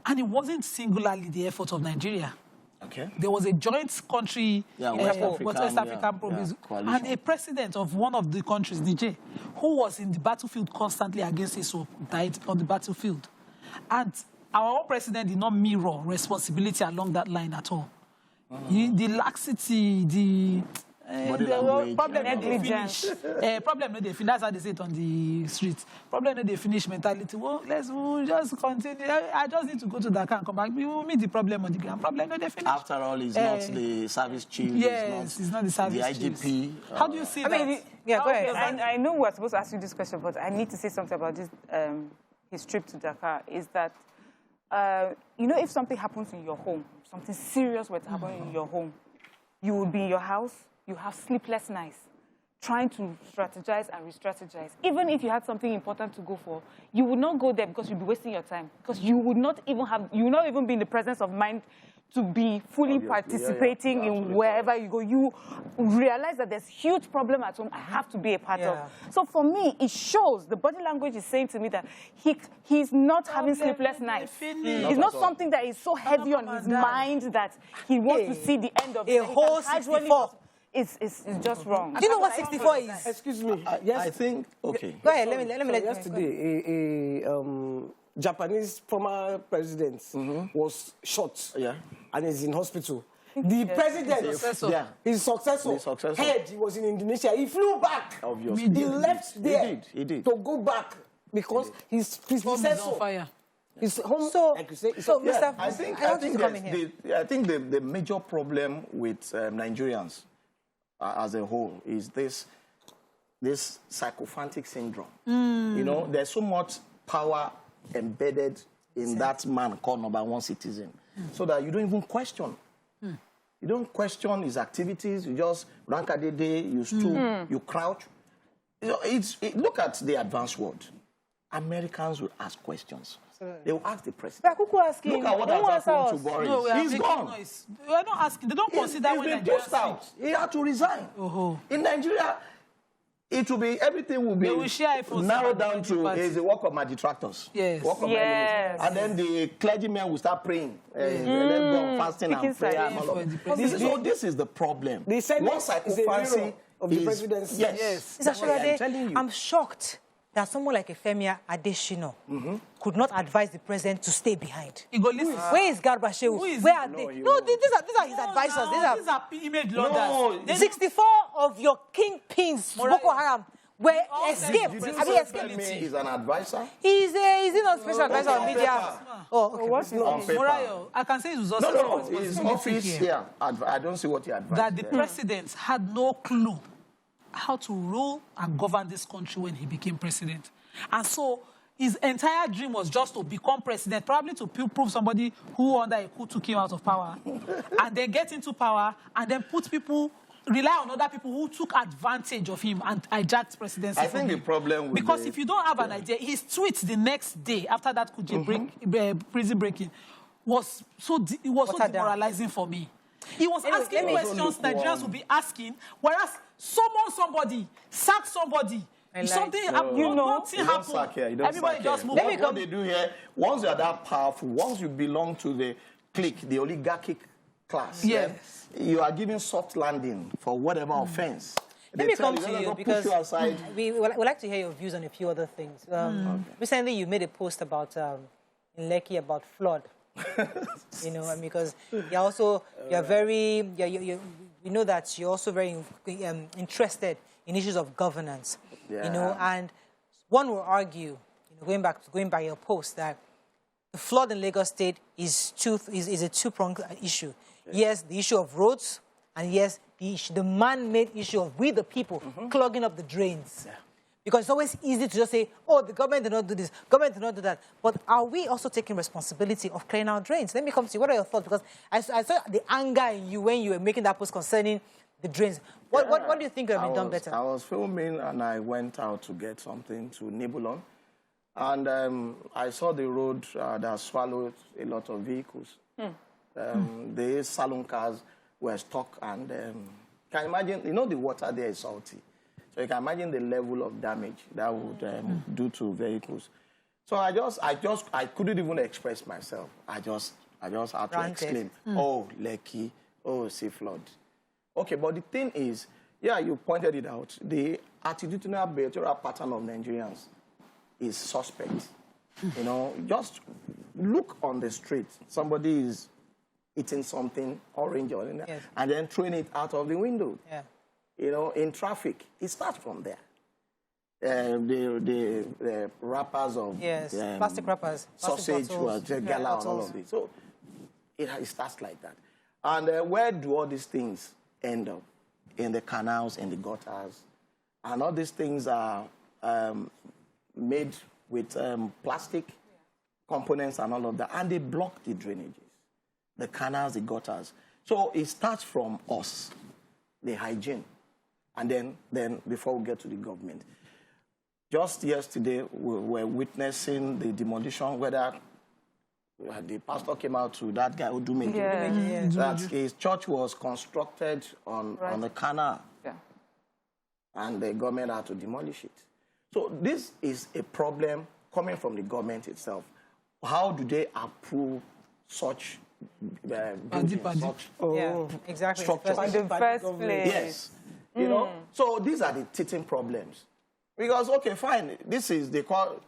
And it wasn't singularly the effort of Nigeria. Okay. There was a joint country, West African province, and a president of one of the countries, Niger, who was in the battlefield constantly against ISWAP, died on the battlefield. And our own president did not mirror responsibility along that line at all. The laxity, the problem that they finish. Problem that they finish. That's how they say it on the streets. Problem that they finish mentality. Well, we'll just continue. I just need to go to Dakar and come back. We will meet the problem on the ground. Problem that they finish. After all, it's not the service chief. Yes, it's not the service chief. The IGP. How do you see that? Go ahead. I know we're supposed to ask you this question, but I need to say something about this. His trip to Dakar is that, you know, if something happens in your home, something serious were to happen in your home, you will be in your house. You have sleepless nights, trying to strategize and re-strategize. Even if you had something important to go for, you would not go there because you'd be wasting your time. Because you would not even be in the presence of mind to be fully participating in wherever you go. You realize that there's huge problem at home I have to be a part of. So for me, it shows, the body language is saying to me that he's not having sleepless nights. It's not something that is so heavy on his mind that he wants to see the end of it. A whole 64. It's just wrong. Do you know what 64 is? Excuse me. I think, okay. Go ahead, let me let you. Yesterday, a Japanese former president was shot and is in hospital. The president, his successor, head, he was in Indonesia. He flew back. Obviously. He left there He did. to go back because his successor. It's home, like you say, Mr. I think the major problem with Nigerians as a whole is this sycophantic syndrome. You know, there's so much power embedded in that man called #1 citizen, so that you don't even question. You don't question his activities. You just rank a day, you stoop, you crouch. You know, look at the advanced world. Americans will ask questions. They will ask the president. Look at what has happened to Buhari. No, he's gone. We are not asking. They don't consider he's been pushed out. He had to resign. In Nigeria, everything will be narrowed down to is the work of my detractors. Yes. Work of my enemies. And then the clergymen will start praying. And then go on fasting and prayer. And all of so this is the problem. The Senate is a hero of the presidency. Yes. I'm shocked that someone like Efemia Adesina could not advise the president to stay behind. Where is Garba Shehu? Where are they? No, these are his advisors. These are image lauders. 64 of your kingpins, Boko Haram, were All escaped. Did you I mean, Tell me escaped. he's an advisor? Is he not special advisor on media? Oh, okay. What's his On name? paper. Morayo, I can say it was also No, responsibility his office here. here. I don't see what he advised. That the there. president had no clue how to rule and govern this country when he became president. And so his entire dream was just to become president, probably to prove somebody who under a coup took him out of power, and then get into power, and then rely on other people who took advantage of him and hijacked presidency. I think the problem with because if you don't have an idea, his tweets the next day after that Kuje prison breaking was so demoralizing for me. He was asking questions Nigerians would be asking, whereas somebody, sack somebody. Something nothing happened. Everybody just moved on. What they do here, once you are that powerful, once you belong to the clique, the oligarchic class, yes, you are giving soft landing for whatever offense. Let me come to you because you aside. we would like to hear your views on a few other things. Recently, you made a post about in Lekki about flood. You know, because you're also you know that you're also very interested in issues of governance. Yeah. You know, and one will argue, you know, going by your post, that the flood in Lagos State is a two-pronged issue. Yes, the issue of roads, and yes, the man-made issue of we the people clogging up the drains. Yeah. Because it's always easy to just say, oh, the government did not do this, government did not do that. But are we also taking responsibility of clearing our drains? Let me come to you. What are your thoughts? Because I saw the anger in you when you were making that post concerning the drains. What do you think could have been done better? I was filming and I went out to get something to nibble on. And I saw the road that swallowed a lot of vehicles. The saloon cars were stuck and can you imagine, you know the water there is salty. So you can imagine the level of damage that would do to vehicles. So I couldn't even express myself. I just had to exclaim, oh, Lekki, oh, sea flood. Okay, but the thing is, yeah, you pointed it out. The attitudinal behavioral pattern of Nigerians is suspect. You know, just look on the street. Somebody is eating something orange or in there, and then throwing it out of the window. Yeah. You know, in traffic, it starts from there. The wrappers of plastic wrappers, sausage, gala, and all of this. So it starts like that. And where do all these things end up? In the canals, in the gutters. And all these things are made with plastic components and all of that. And they block the drainages, the canals, the gutters. So it starts from us, the hygiene. And then before we get to the government. Just yesterday, we were witnessing the demolition, whether the pastor came out to that guy who that his church was constructed on the canal. Yeah. And the government had to demolish it. So this is a problem coming from the government itself. How do they approve such exactly. structures? In the first place. Yes. You know? So these are the teething problems. Because, okay, fine, this is, they call,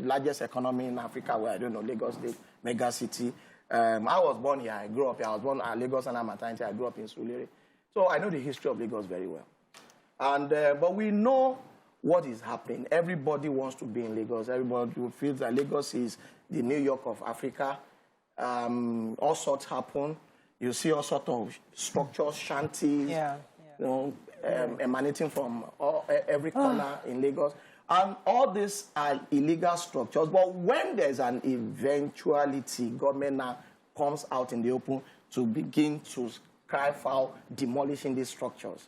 largest economy in Africa, where, I don't know, Lagos State, mega city. I was born here, I grew up here. I was born at Lagos and Maternity. I grew up in Sulere. So I know the history of Lagos very well. And, but we know what is happening. Everybody wants to be in Lagos. Everybody feels that Lagos is the New York of Africa. All sorts happen. You see all sorts of structures, shanties, you know, emanating from every corner in Lagos. And all these are illegal structures. But when there's an eventuality, government now comes out in the open to begin to cry foul, demolishing these structures.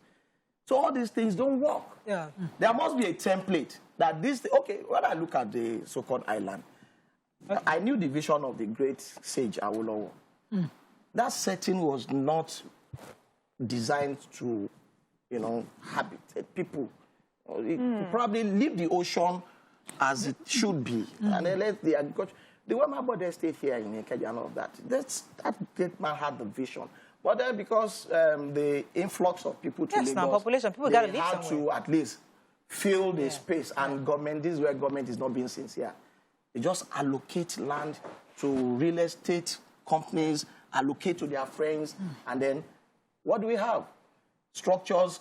So all these things don't work. Yeah. There must be a template that this, when I look at the so-called island, I knew the vision of the great sage Awolowo. That setting was not designed to, you know, habitate people. It probably leave the ocean as it should be. And then let the agriculture. The way my brother stayed here in Ikeja and all of that, that great man had the vision. But then because the influx of people to Lagos, population, people got to live had somewhere. to at least fill the space. And government, this is where government is not being sincere. They just allocate land to real estate companies, allocate to their friends, and then what do we have? Structures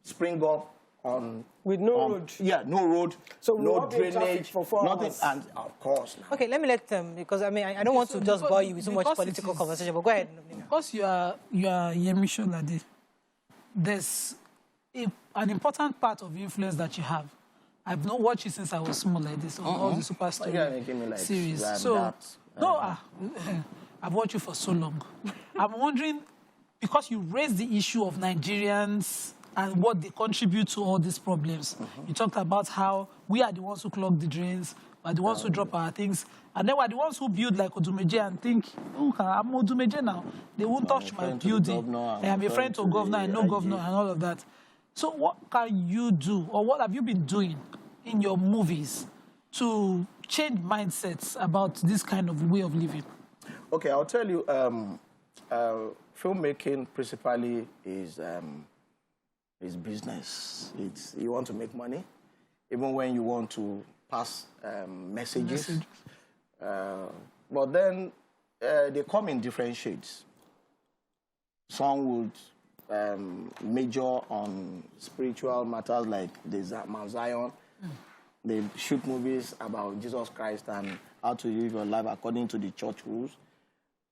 spring up, on... With no road. Yeah, no road, so we no won't be in traffic drainage, for 4 nothing. hours. And of course... Now. Okay, let me let them, because I mean, I don't want to just bore you with so much political conversation, but go ahead. Because you are Yemi Sholade, there's an important part of influence that you have. I've not watched it since I was small like this, on all the Super Story series. So, I've watched you for so long. I'm wondering, because you raised the issue of Nigerians and what they contribute to all these problems. You talked about how we are the ones who clog the drains, we are the ones who drop our things, and then we're the ones who build like Odumeje and think, oh, I'm Odumeje now. They won't touch my building. I'm a friend to governor, I know governor and all of that. So what can you do, or what have you been doing in your movies to change mindsets about this kind of way of living? Okay, I'll tell you, filmmaking principally is business. You want to make money, even when you want to pass messages. But then they come in different shades. Some would major on spiritual matters like the Mount Zion. They shoot movies about Jesus Christ and how to live your life according to the church rules.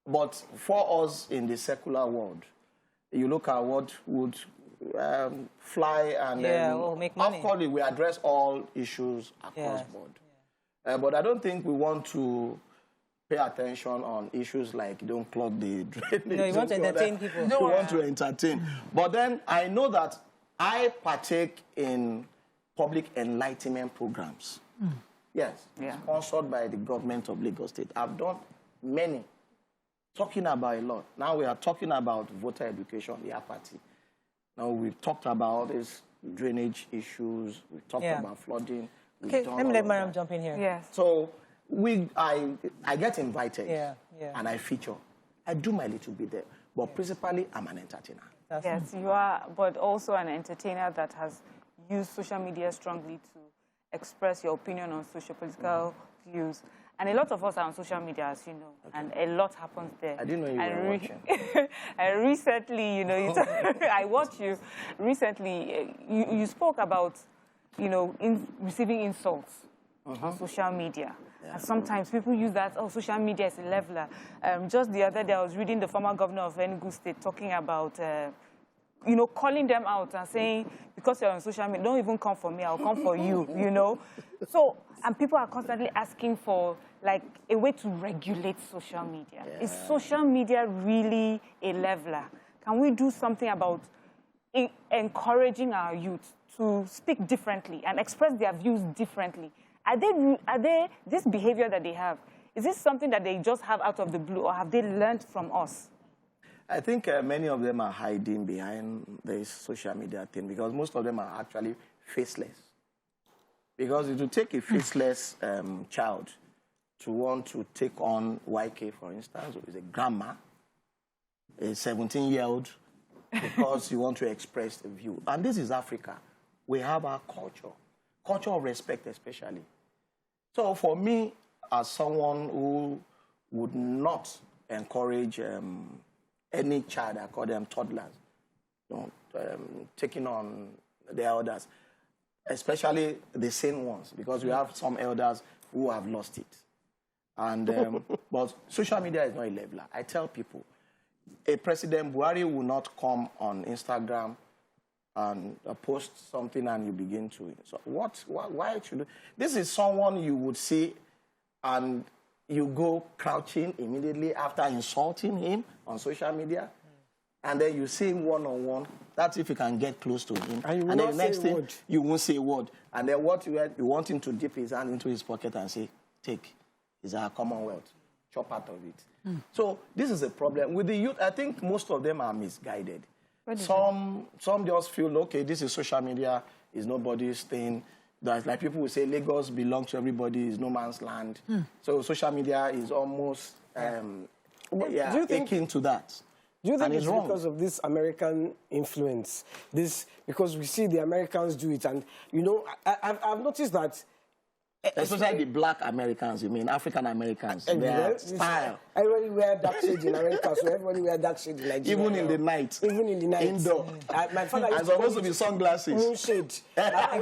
But for us in the secular world, you look at what would fly and make money. Of course, we address all issues across board. But I don't think we want to pay attention on issues like don't clog the drainage. No, you want to entertain people. You want to entertain. But then I know that I partake in public enlightenment programs. Yes, sponsored by the government of Lagos State. I've done many, talking about a lot. Now we are talking about voter education, the apathy. Now we've talked about these drainage issues. We've talked about flooding. Okay, let me let Mariam jump in here. Yes. So I get invited and I feature. I do my little bit there. But principally, I'm an entertainer. Yes, you are, but also an entertainer that has used social media strongly to express your opinion on socio-political views. And a lot of us are on social media, as you know, and a lot happens there. I didn't know you were watching. And recently, you know, I watched you. Recently, you spoke about, you know, receiving insults on social media. And sometimes people use that, oh, social media is a leveler. Just the other day, I was reading the former governor of Senegal State talking about, you know, calling them out and saying, because you're on social media, don't even come for me, I'll come for you, you know. So, and people are constantly asking for, like, a way to regulate social media. Is social media really a leveler? Can we do something about encouraging our youth to speak differently and express their views differently? Are they this behavior that they have, is this something that they just have out of the blue, or have they learned from us? I think many of them are hiding behind this social media thing because most of them are actually faceless. Because if you take a faceless child to want to take on YK, for instance, who is a grandma, a 17-year-old, because you want to express a view. And this is Africa. We have our culture of respect especially. So for me, as someone who would not encourage any child, I call them toddlers, you know, taking on the elders, especially the sane ones, because we have some elders who have lost it. And but social media is not a leveler. I tell people, a President Buhari will not come on Instagram and post something and you begin to. So why should you? This is someone you would see and you go crouching immediately after insulting him on social media. And then you see him one-on-one. That's if you can get close to him. And then the next thing, you won't say a word. And then what you want him to dip his hand into his pocket and say, take. It's our Commonwealth. Chop out of it. So this is a problem. With the youth, I think most of them are misguided. Some just feel, okay, this is social media, is nobody's thing. That's like people will say Lagos belongs to everybody, is no man's land. So social media is almost akin to that. Do you think it's because of this American influence? Because we see the Americans do it, and you know, I've noticed that Especially the black Americans, you mean, African Americans. Their style. Everybody wear dark shades in America, so everybody wear dark shades in Nigeria. Even in the night. Even in the night. Indoor. My father used and supposed to be sunglasses. Moon shade. Let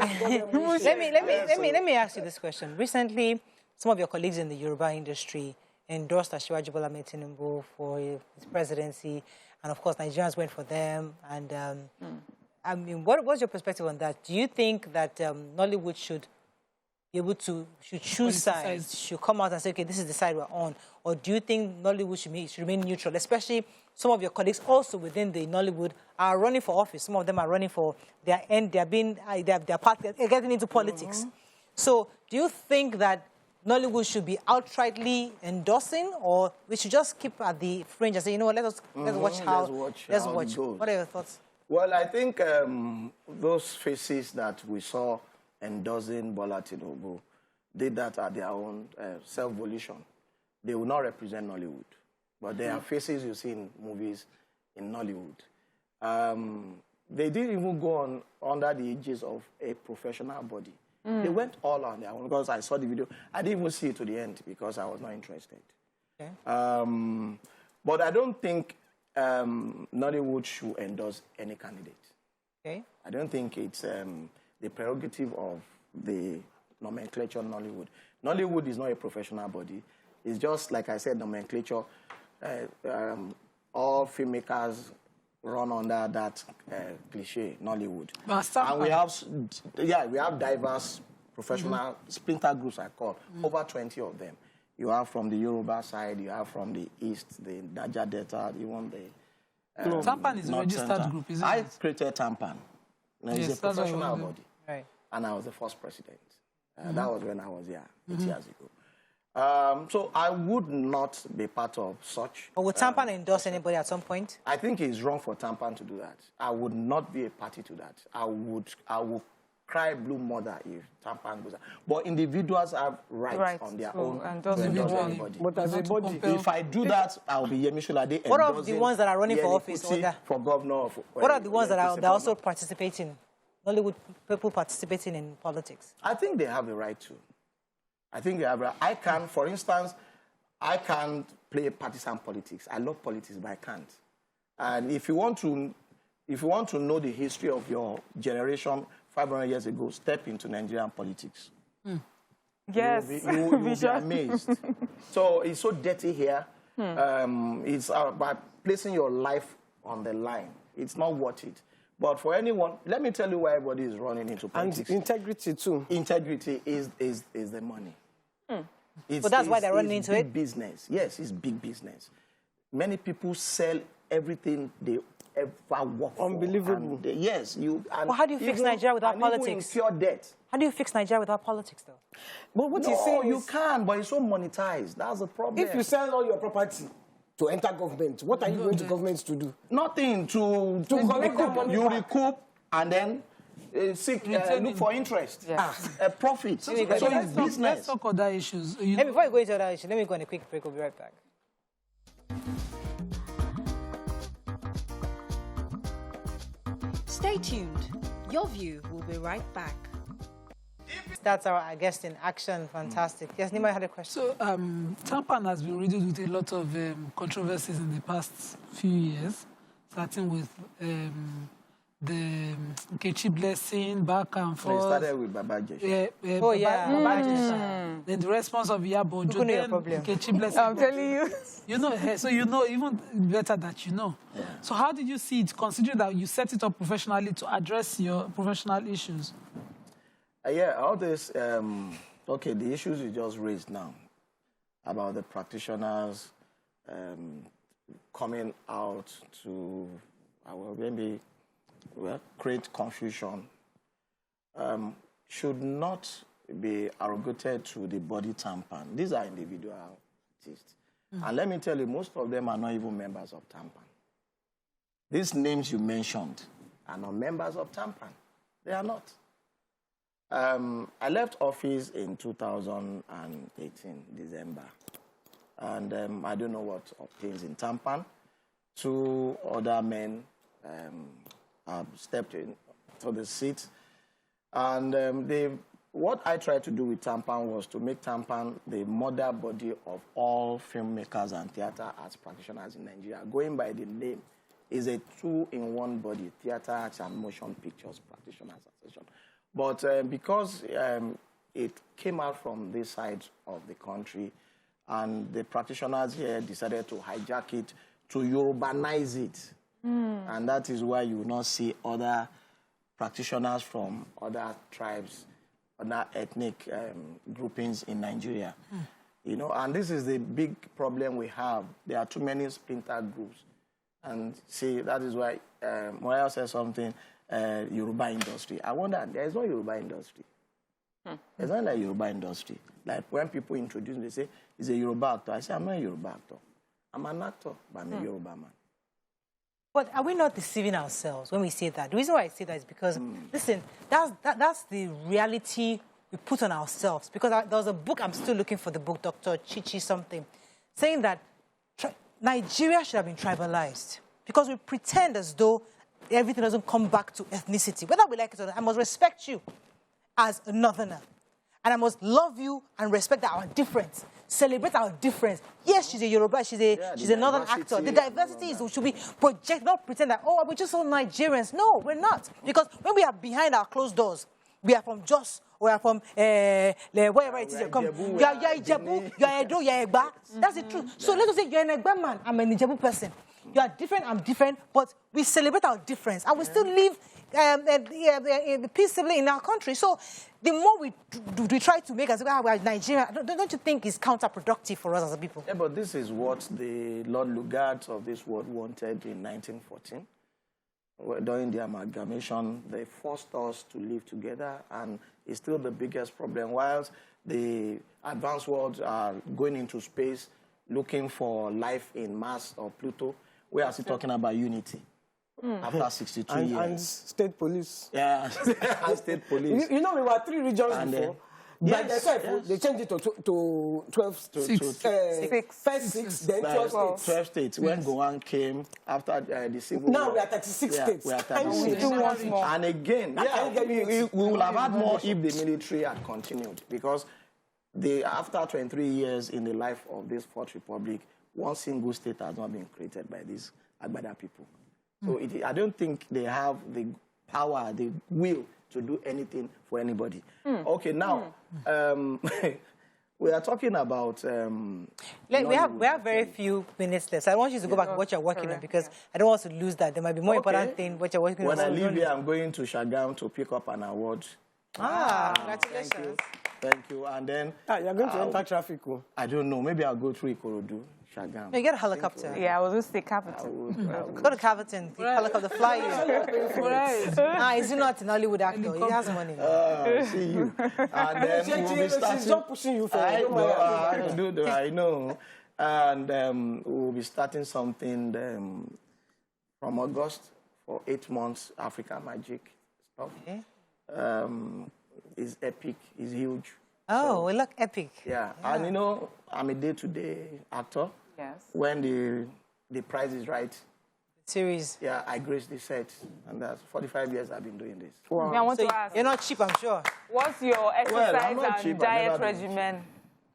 me ask you this question. Recently, some of your colleagues in the Yoruba industry endorsed Asiwaju Bola Ahmed Tinubu for his presidency, and of course, Nigerians went for them. And I mean, what's your perspective on that? Do you think that Nollywood should be able to choose sides, should come out and say, okay, this is the side we're on, or do you think Nollywood should remain neutral? Especially some of your colleagues also within the Nollywood are running for office. Some of them are running for their end. They're getting into politics. So, do you think that Nollywood should be outrightly endorsing, or we should just keep at the fringe and say, you know what, let's watch how it goes. What are your thoughts? Well, I think those faces that we saw endorsing Bola Tinubu did that at their own self-volition. They will not represent Nollywood, but there are faces you see in movies in Nollywood. They didn't even go on under the aegis of a professional body. They went all on their own, because I saw the video. I didn't even see it to the end because I was not interested. Okay. But I don't think Nollywood should endorse any candidate. Okay. I don't think it's the prerogative of the nomenclature Nollywood. Nollywood is not a professional body. It's just, like I said, nomenclature. All filmmakers run under that cliche, Nollywood. And we have diverse professional splinter groups, I call, over 20 of them. You have from the Yoruba side, you have from the East, the Niger Delta, even the... Tampan is a registered group, isn't it? I created Tampan. It's a professional body. Right. And I was the first president. That was when I was here, 8 years ago. So I would not be part of such. But would Tampan endorse anybody at some point? I think it's wrong for Tampan to do that. I would not be a party to that. I would cry blue mother if Tampan goes out. But individuals have rights on their own to endorse anybody. But as a body, if I do that, I'll be Yemi Solade. What are the ones that are running for office? For governor. What are the ones that are also participating? Nollywood people participating in politics? I think they have a right to. I think they have a right. I can, for instance, I can't play partisan politics. I love politics, but I can't. And if you want to know the history of your generation 500 years ago, step into Nigerian politics. Yes. You'll be amazed. So it's so dirty here. It's by placing your life on the line. It's not worth it. But for anyone, let me tell you why everybody is running into politics. And integrity too. Integrity is the money. But that's why they're running into it? Big business. Yes, it's big business. Many people sell everything they ever work for. Unbelievable. Yes. Well, how do you fix Nigeria without politics? Pure debt. How do you fix Nigeria without politics, though? But what you say you can, but it's so monetized. That's the problem. If you sell all your property to enter government, what are you going to government to do? Nothing. To collect that money. You recoup and then look for interest. Yes. Profit. So it's business. Let's talk other issues. Hey, before I go into other issues, let me go on a quick break. We'll be right back. Stay tuned. Your View will be right back. That's our guest in action. Fantastic. Yes, Nima had a question. So, Tampan has been riddled with a lot of controversies in the past few years, starting with the Nkechi blessing, back and forth. It started with Babaji. Then the response of Yabo. You know your problem. Nkechi blessing. I'm telling you. You know, so you know even better that you know. Yeah. So how did you see it, considering that you set it up professionally to address your professional issues? All this, the issues you just raised now about the practitioners coming out to, create confusion, should not be arrogated to the body Tampan. These are individual artists. And let me tell you, most of them are not even members of Tampan. These names you mentioned are not members of Tampan. They are not. I left office in 2018, December. And I don't know what obtains in Tampan. 2 other men have stepped in to the seat. And they what I tried to do with Tampan was to make Tampan the mother body of all filmmakers and theater arts practitioners in Nigeria. Going by the name, is a two-in-one body, theater arts and motion pictures practitioners association. But because it came out from this side of the country, and the practitioners here decided to hijack it, to Yorubanize it. And that is why you will not see other practitioners from other tribes, other ethnic groupings in Nigeria. You know, and this is the big problem we have. There are too many splinter groups. And see, that is why Moya said something, Yoruba industry. I wonder, there is no Yoruba industry. There's not a Yoruba industry. Like when people introduce me, they say, he's a Yoruba actor. I say, I'm not a Yoruba actor. I'm an actor, but I'm a Yoruba man. But are we not deceiving ourselves when we say that? The reason why I say that is because, listen, that's the reality we put on ourselves. Because there was a book, I'm still looking for the book, Dr. Chichi something, saying that Nigeria should have been tribalized. Because we pretend as though everything doesn't come back to ethnicity. Whether we like it or not, I must respect you as a northerner. And I must love you and respect our difference. Celebrate our difference. Yes, she's a Yoruba, she's a northern actor. The diversity is should be projected, not pretend that, oh, we're just all Nigerians. No, we're not. Because when we are behind our closed doors, we are from Jos, we are from wherever it is you come. You are Ijebu, you are Edo, you are Egba. That's the truth. So let us say you're an Egba man, I'm an Ijebu person. You are different, I'm different, but we celebrate our difference. And we still live peaceably in our country. So the more we try to make us, we are Nigerian, don't you think it's counterproductive for us as a people? Yeah, but this is what the Lord Lugards of this world wanted in 1914. During the amalgamation, they forced us to live together, and it's still the biggest problem. Whilst the advanced world are going into space, looking for life in Mars or Pluto, we are still talking about unity. After 62 years. And state police. Yeah, and state police. You know, we were 3 regions And, before. yes, But they changed it to 12 states. First 6, then 12 states. 12 states. When Gowan came after the civil Now war. we are 36 states. We are And we 36. do want more. And again, we will have had more if the military had continued. Because after 23 years in the life of this Fourth Republic, one single state has not been created by these Agbada people. So I don't think they have the power, the will to do anything for anybody. Okay, now, we are talking about... we have very few minutes left. So I want you to go back to what you're working on, because I don't want to lose that. There might be more important thing what you're working on. When I leave here, I'm going to Shagam to pick up an award. Congratulations. Thank you. And then... you're going to enter traffic. I don't know. Maybe I'll go through Ikorodu. Shagam. No, you get a helicopter. Yeah, I was going to say Capital. Go to Caverton. The helicopter fly you. Is he not an Hollywood actor? He has money. See you. And then we'll be starting... She's not pushing you for I know. And we'll be starting something from August for 8 months, Africa Magic stuff. Okay. It's epic. It's huge. Oh, we look epic. Yeah. And you know, I'm a day-to-day actor. Yes. When the price is right. Series. Yeah, I grace the set. And that's 45 years I've been doing this. Wow. I want to ask. You're not cheap, I'm sure. What's your exercise and diet regimen?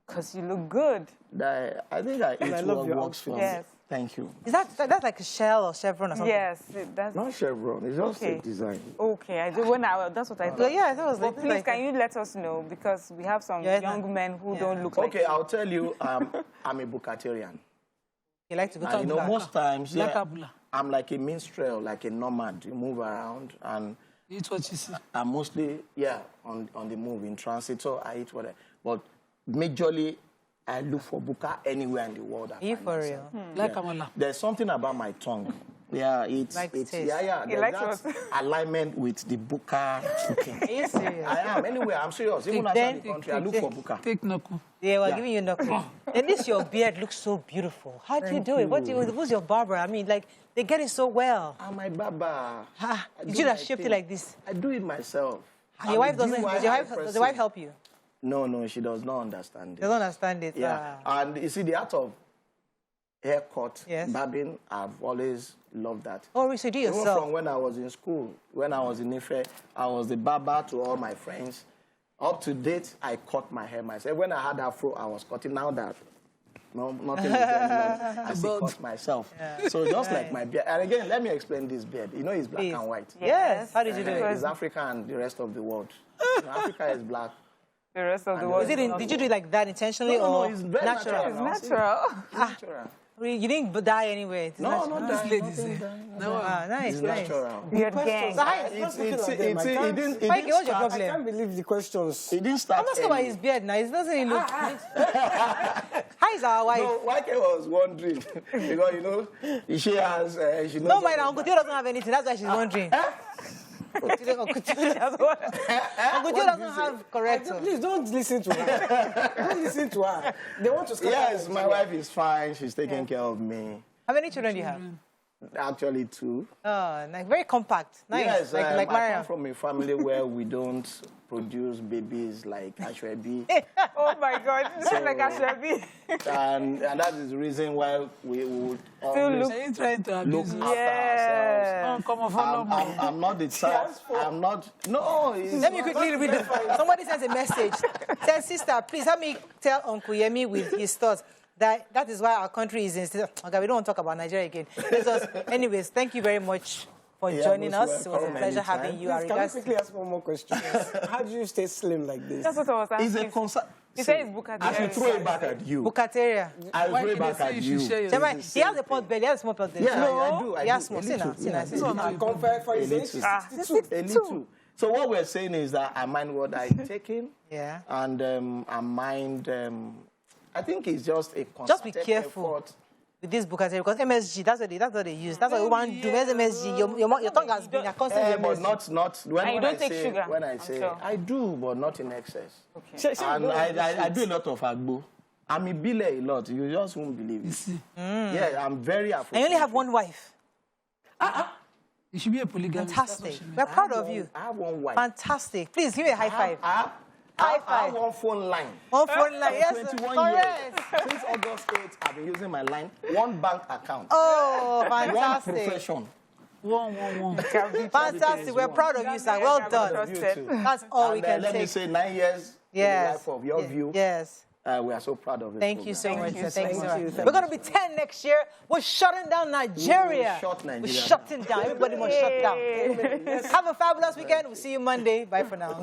Because you look good. I think I eat what works for me. Yes. Thank you. Is that's like a Shell or Chevron or something? Yes, that's not Chevron. It's just a design. Okay, I do. That's what I thought. Yeah, that was. But please, can you let us know, because we have some young men who don't look like. Okay, I'll tell you. I'm a Bukatarian. You like to go to you know, most times, I'm like a minstrel, like a nomad. You move around and eat what you see. I'm mostly on the move in transit. So I eat whatever. But majorly, I look for buka anywhere in the world. Are you for real? Like Amala. There's something about my tongue. Yeah, it's that alignment with the buka. Are you serious? I am. Anyway, I'm serious. Even outside the country, I look for buka. Take knuckle. Yeah, we're giving you knuckle. And your beard looks so beautiful. How do you do it? Who's your barber? I mean, like, they get it so well. I'm my barber. Did you have shaped it like this? I do it myself. Your wife doesn't. Does your wife help you? No, she does not understand it. Doesn't understand it. Yeah. And you see, the art of haircut, barbing, I've always loved that. Oh, so do yourself? Even from when I was in school, when I was in Ife, I was the barber to all my friends. Up to date, I cut my hair myself. When I had afro, I was cutting. Now that nothing is there anymore, I still cut myself. Yeah. So just like my beard. And again, let me explain this beard. You know, it's black and white. Yes. How did you do it? It's Africa and the rest of the world. You know, Africa is black. The rest of the world. Did you do it like that intentionally or it's very natural? It's natural. Natural. You didn't die anyway. It's No, natural. not that. Nice, It's nice. natural. Beard gang. So how, Mike, what's your I problem? can't believe the questions. It didn't start. I'm asking about his beard now. It doesn't look. How is our wife? No, Wike was wondering because you know she has she knows. No, my Uncle Tio doesn't have anything. That's why she's wondering. Uncle Tio doesn't have correct. Please don't listen to her. Don't listen to her. They want to scatter. Yes, my wife is fine. She's taking care of me. How many children do you have? Actually, 2. Oh, like very compact. Nice. Yes, like I come Mariam. from a family where we don't produce babies like Ashwebi. Oh my God, it's not like Ashwebi. and that is the reason why we would always Are you trying to look abuse after ourselves. Oh, come on, follow me. I'm not the type. I'm not. No. Let me quickly read it. Somebody sent a message. Says, sister, please help me tell Uncle Yemi with his thoughts. That is why our country is in. Okay, we don't want to talk about Nigeria again. Anyways, thank you very much for joining us. It was a pleasure having you. Please, can I quickly ask one more question? How do you stay slim like this? That's what I was asking. It's a concern. You say it's Bukateria. I should throw it back at you. Bukateria. I'll throw it back at you. He has a pot belly. He has a small pot belly. Yeah, no, I do. He has small. See now. Compare for his age, she's 62. A little. So what we're saying is that I mind what I take in. Yeah. And I mind. I think it's just a concerted Just be careful effort. with this Bukateria because MSG. That's what they use. That's what we want to do. Where's MSG? Your tongue has been constantly. But not when And you don't I take say sugar, when I I'm say sure. I do, but not in excess. Okay. And I do a lot of agbo. I'm a bile a lot. You just won't believe it. Yeah, I'm very afraid. And you only have one wife. You should be a polygamist. Fantastic. We're proud of you. I have one wife. Fantastic. Please give me a high five. High I have five. one phone line. One phone line. Yes, 21 correct. years. Since August 8th, I've been using my line. One bank account. Oh, One fantastic. profession. One. Fantastic. We're proud of you, sir. Well done. You too. That's all we And, can let me take. say 9 years in the life of your view. Yes. We are so proud of it. Thank you so much. you Thank you so so much. much. We're going to be 10 next year. We're shutting down Nigeria. We shut Nigeria We're shutting down. Everybody must shut down. Have a fabulous weekend. We'll see you Monday. Bye for now.